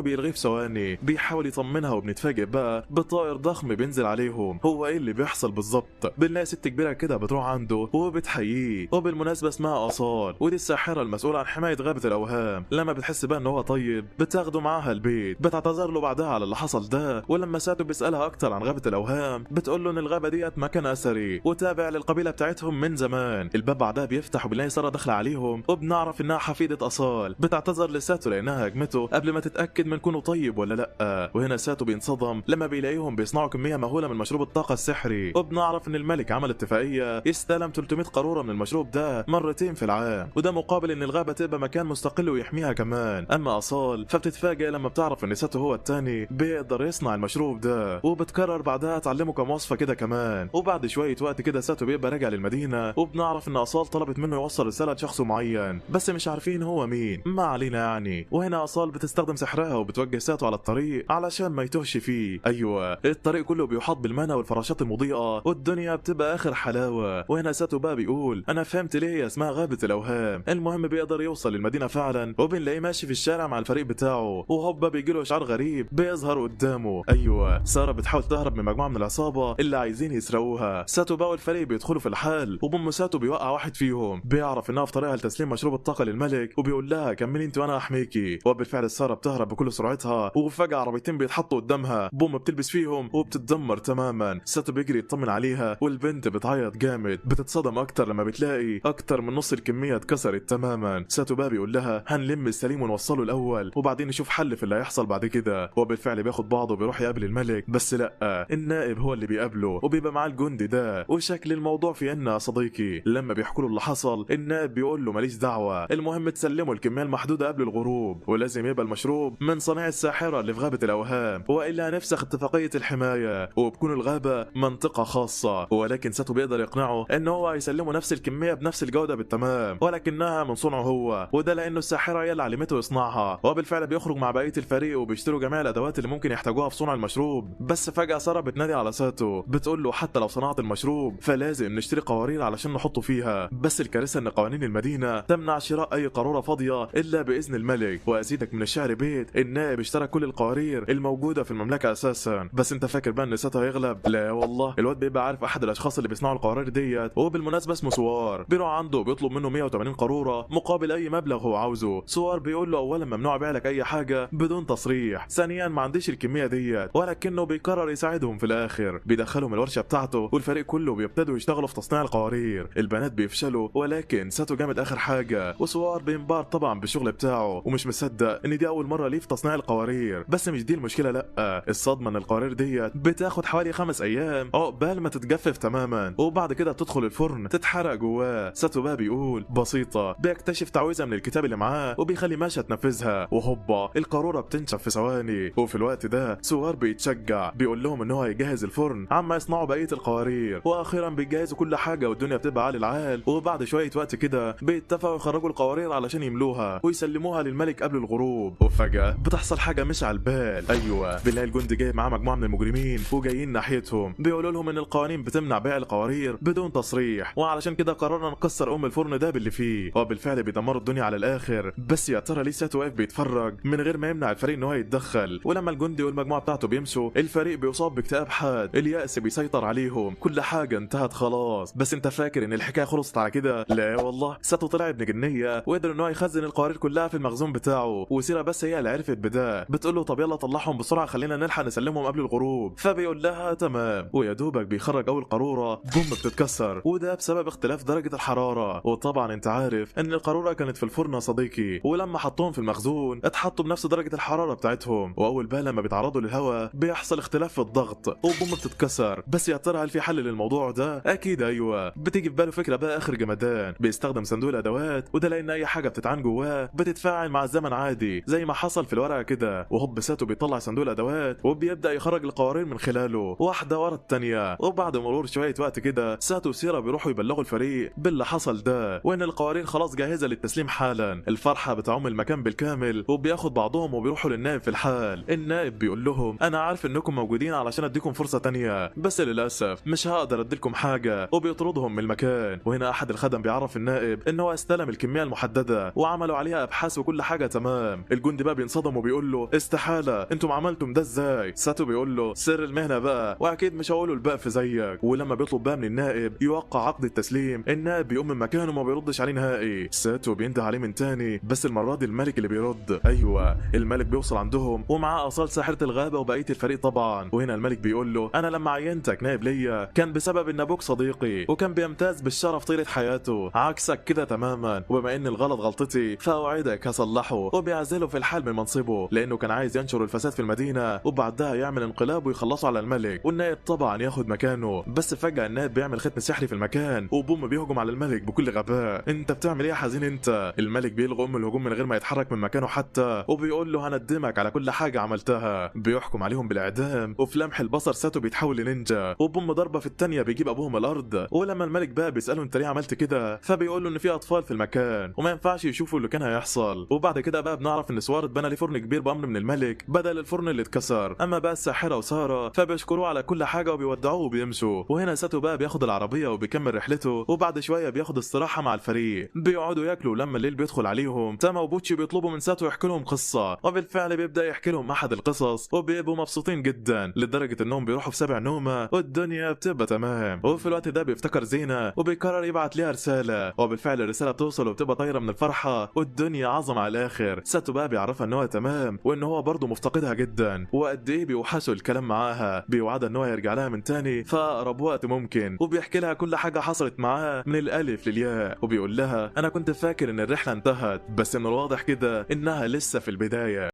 بيلغيه في ثواني. بيحاول يطمنها، وبنتفاجئ بقى بطائر ضخم بينزل عليهم. هو ايه اللي بيحصل بالظبط؟ بنلاقي ست كبيره كده بتروح عنده وبتحييه، وبالمناسبه اسمها اصال، ودي الساحره المسؤوله عن حمايه غابه الاوهام. لما بتحس بقى ان هو طيب بتاخده معاها البيت. بتعتذر له بعدها على اللي حصل ده. ولما ساتو بيسالها اكتر عن غابه الاوهام بتقول له ان الغابه ديت مكان اثري وتابع للقبيله بتاعتهم من زمان. الباب بعدها بيفتح وبنلاقي ساره داخله عليهم، وبنعرف انها حفيده اصال. بتعتذر لساتو لانها هجمته قبل ما تتاكد من كونه طيب ولا لا. وهنا ساتو بينصدم لما بيلاقيهم بيصنعوا كميه مهوله من مشروب الطاقه السحري. وبنعرف ان الملك عمل اتفاقيه يستلم 300 قاروره من المشروب ده مرتين في العام، وده مقابل ان الغابه تبقى مكان مستقل ويحميها كمان. اما اصال فبتتفاجئ لما بتعرف ان ساتو هو التاني بيقدر يصنع المشروب ده، وبتقرر بعدها تعلمه كم وصفه كده كمان. وبعد شويه وقت كده ساتو بيبقى راجع للمدينه، وبنعرف ان اصال طلبت منه يوصل رساله لشخص معين بس مش عارفين هو مين. ما علينا يعني. وهنا اصال بتستخدم سحرها وبتوجه ساتو على الطريق علشان ما يتوهش فيه. ايوه الطريق كله بيحاط بالمنى والفراشات المضيئه، والدنيا بتبقى اخر حلاوه. وهنا ساتو بقى بيقول انا فهمت ليه هي اسمها غابه الاوهام. المهم بيقدر يوصل للمدينه فعلا، وبنلاقيه ماشي في الشارع مع الفريق بتاعه، وهوبا بيجيله اشعار غريب بيظهر قدامه. ايوه ساره بتحاول تهرب من مجموعه من العصابه اللي عايزين يسرقوها. ساتو بقى والفريق بيدخلوا في الحال، وبوم ساتو بيوقع واحد فيهم. بيعرف انها في طريقها لتسليم مشروب الطاقه للملك، وبيقول لها كملي انت وانا احميكي. وبالفعل ساره بتهرب بكل سرعتها، وفجاه عربيتين بيتحطوا قدامها، بوم بتلبس فيهم وبتتدمر تماما. ساتو بيجري يطمن عليها والبنت بتعيط جامد، بتتصدم اكتر لما بتلاقي اكتر من نص الكميه اتكسرت تماما. ساتو بقى بيقول لها هنلم السليم ونوصله الاول وبعدين نشوف حل في اللي هيحصل بعد كده. هو بالفعل بياخد بعضه وبيروح يقابل الملك، بس لا، النائب هو اللي بيقابله وبيبقى معاه الجندي ده. وشكل الموضوع في ان يا صديقي لما بيحكوا له اللي حصل النائب بيقول له ماليش دعوه، المهم تسلموا الكميه المحدوده قبل الغروب، ولازم يبقى المشروب من صناع الساحره اللي في غابه الاوهام، والا هنفسخ اتفاقيه الحمايه وبكون الغابه منطقه خاصه. ولكن ساتو بيقدر يقنعه ان هو هيسلموا نفس الكميه بنفس الجوده بالتمام، ولكنها من صنعه هو، وده لانه الساحره هي اللي علمته يصنعها. وبالفعل بيخرج مع بقيه الفريق وبيشتروا جميع الادوات اللي ممكن يحتاجوها في صنع المشروب. بس فجاه ساره بتنادي على ساتو بتقول له حتى لو صنعت المشروب فلازم نشتري قوارير علشان نحطه فيها، بس الكارثه ان قوانين المدينه تمنع شراء اي قاروره فاضيه الا باذن الملك. وازيدك من الشعر بيت النائب اشترى كل القوارير الموجوده في المملكه اساسا. بس انت فاكر بقى ان ساتو هيغلب؟ لا والله، الواد بيبقى عارف احد الاشخاص اللي بيصنعوا القوارير ديت، وبالمناسبه اسمه سوار. بيروح عنده وبيطلب منه 180 قاروره مقابل اي مبلغ هو عاوزه. سوار بيقول له اولا ممنوع ابيع لك اي حاجه بدون تصريح، ثانيا ما عنديش الكميه ديت، ولكنه بيقرر يساعدهم في الاخر. بيدخلهم الورشه بتاعته والفريق كله بيبتدوا يشتغلوا في تصنيع القوارير. البنات بيفشلوا ولكن ساتو جامد اخر حاجه، وسوار بينبهر طبعا بالشغل بتاعه ومش مصدق ان دي اول مره ليه في تصنيع القوارير. بس مش دي المشكله، لا، الصدمه ان القوارير ديت بتاخد حوالي 5 ايام عقبال ما تتجفف تماما، وبعد كده بتدخل الفرن تتحرق جواه. ساتو بقى بيقول بسيطه، بيكتشف تعويذه من الكتاب اللي معاه وبيخلي ماشا تنفذها، وهوبا القاروره بتنشف في ثواني. وفي الوقت ده سوار بيتشجع، بيقول لهم ان هو هيجهز الفرن عما يصنعوا بقيه القوارير، واخيرا بيجهزوا كل حاجه والدنيا بتبقى عال العال. وبعد شويه وقت كده بيتفقوا يخرجوا القوارير علشان يملوها ويسلموها للملك قبل الغروب. وفجاه بتحصل حاجه مش على البال، ايوه، بنلاقي الجندي جاي معاه مجموعه من المجرمين وجايين ناحيتهم، بيقولوا لهم ان القوانين بتمنع بيع القوارير بدون تصريح، وعلشان كده قررنا نكسر الفرن ده باللي فيه. وبالفعل بيدمروا الدنيا على الاخر. بس يا ترى ليه ساتو واقف بيتفرج من غير ما يمنع الفريق ان هو يتدخل؟ ولما الجندي والمجموعه بتاعته بيمشوا الفريق بيصاب باكتئاب حاد، اليأس بيسيطر عليهم، كل حاجه انتهت خلاص. بس انت فاكر ان الحكايه خلصت على كده؟ لا والله، ساتو طلع ابن جنيه وقدر ان هو يخزن القوارير كلها في المخزون بتاعه، وسيرة بس هي اللي عرفت بده، بتقول له طب يلا طلعهم بسرعه خلينا نلحق نسلمهم قبل الغروب. فبيقول لها تمام، ويا دوبك بيخرج اول قاروره بوم بتتكسر، وده بسبب اختلاف درجه الحراره. وطبعا انت عارف ان القاروره كانت في الفرن يا صديقي، ولما حطوهم في المخزون اتحطوا بنفس درجه الحراره بتاعتهم، واول بقى لما بيتعرضوا للهواء بيحصل اختلاف في الضغط وبوم بتتكسر. بس يا ترى هل في حل للموضوع ده؟ اكيد ايوه. بتيجي في باله فكره بقى اخر جمدان، بيستخدم صندوق الادوات، وده لان اي حاجه بتتعان جواه بتتفاعل مع الزمن عادي زي ما حصل في الورقه كده. وهوب ساتو بيطلع صندوق الادوات وبيبدا يخرج القوارير من خلاله واحده ورا الثانيه. وبعد مرور شويه وقت كده ساتو وسيرة بيروحوا يبلغوا الفريق باللي حصل ده، وان القوارير خلاص جاهزه للتسليم حالا. الفرحه بتعم المكان بالكامل، وبياخد بعضهم وبيروحوا للنائب في الحال. النائب بيقول لهم انا عارف انكم موجودين علشان اديكم فرصه تانية، بس للاسف مش هقدر اديلكم حاجه، وبيطردهم من المكان. وهنا احد الخدم بيعرف النائب ان هو استلم الكميه المحدده وعملوا عليها ابحاث وكل حاجه تمام. الجندي بقى بينصدم وبيقول له استحاله، انتم عملتم ده ازاي؟ ساتو بيقول له سر المهنه بقى، واكيد مش هقوله البقف زيك. ولما بيطلب بقى من النائب يوقع عقد التسليم، النائب بيقوم من مكانه وما بيردش عليه نهائي. ساتو بينده عليه من تاني، بس المره دي الملك اللي بيرد. ايوه، الملك بيوصل عندهم ومعاه اصال ساحره الغابه وبقيه الفريق طبعا. وهنا الملك بيقول له انا لما عينتك نائب ليا كان بسبب ان ابوك صديقي وكان بيمتاز بالشرف طيله حياته، عكسك كده تماما، وبما ان الغلط غلطتي فاوعدك هصلحه. وبيعزله في الحال من منصبه لانه كان عايز ينشر الفساد في المدينه وبعدها يعمل انقلاب ويخلصوا على الملك، والنائب طبعا ياخد مكانه. بس فجاه النائب بيعمل ختم سحري في المكان وبوم بيهجم على الملك بكل غباء. انت بتعمل ايه يا حزين انت؟ الملك بيلغي الهجوم من غير ما يتحرك من مكانه حتى، وبيقول له هندمك على كل حاجه عملتها. بيحكم عليهم بالاعدام، وفي لمح البصر ساتو بيتحول لنينجا، وبوم ضربه في الثانيه بيجيب ابوهم الارض. ولما الملك بقى بيساله انت ليه عملت كده، فبيقول له ان في اطفال في المكان وما ينفعش يشوفوا اللي كان هيحصل. وبعد كده بقى بنعرف ان سوار اتبنى ليه فرن كبير بامر من الملك بدل الفرن اللي اتكسر. اما بقى الساحره وساره فبيشكروه على كل حاجه وبيودعوه وبيمشوا. وهنا ساتو بقى بياخد العربيه وبيكمل رحلته، وبعد شويه بياخد استراحه مع الفريق، بيقعدوا ياكلوا. لما الليل بيدخل عليهم تاما وبوتشي بيطلبوا من ساتو يحكي لهم قصه، وبالفعل بيبدا يحكي لهم احد القصص وبيبقوا مبسوطين جدا لدرجه انهم بيروحوا في 7 نومه والدنيا بتبقى تمام. وفي الوقت ده بيفتكر زينه وبيقرر يبعت ليها رساله، وبالفعل الرساله بتوصل وبتبقى طايره من الفرحه والدنيا عظمه على الاخر. ساتو بقى بيعرفها ان هو تمام وان هو برضه مفتقدها جدا وقد ايه بيوحشوا الكلام معاها، بيوعدها ان هو يرجع لها من تاني في اقرب وقت ممكن، وبيحكي لها كل حاجه حصلت معاه من الالف للياء، وبيقول لها انا كنت فاكر ان الرحله انتهت، بس من الواضح كده انها لسه في البدايه.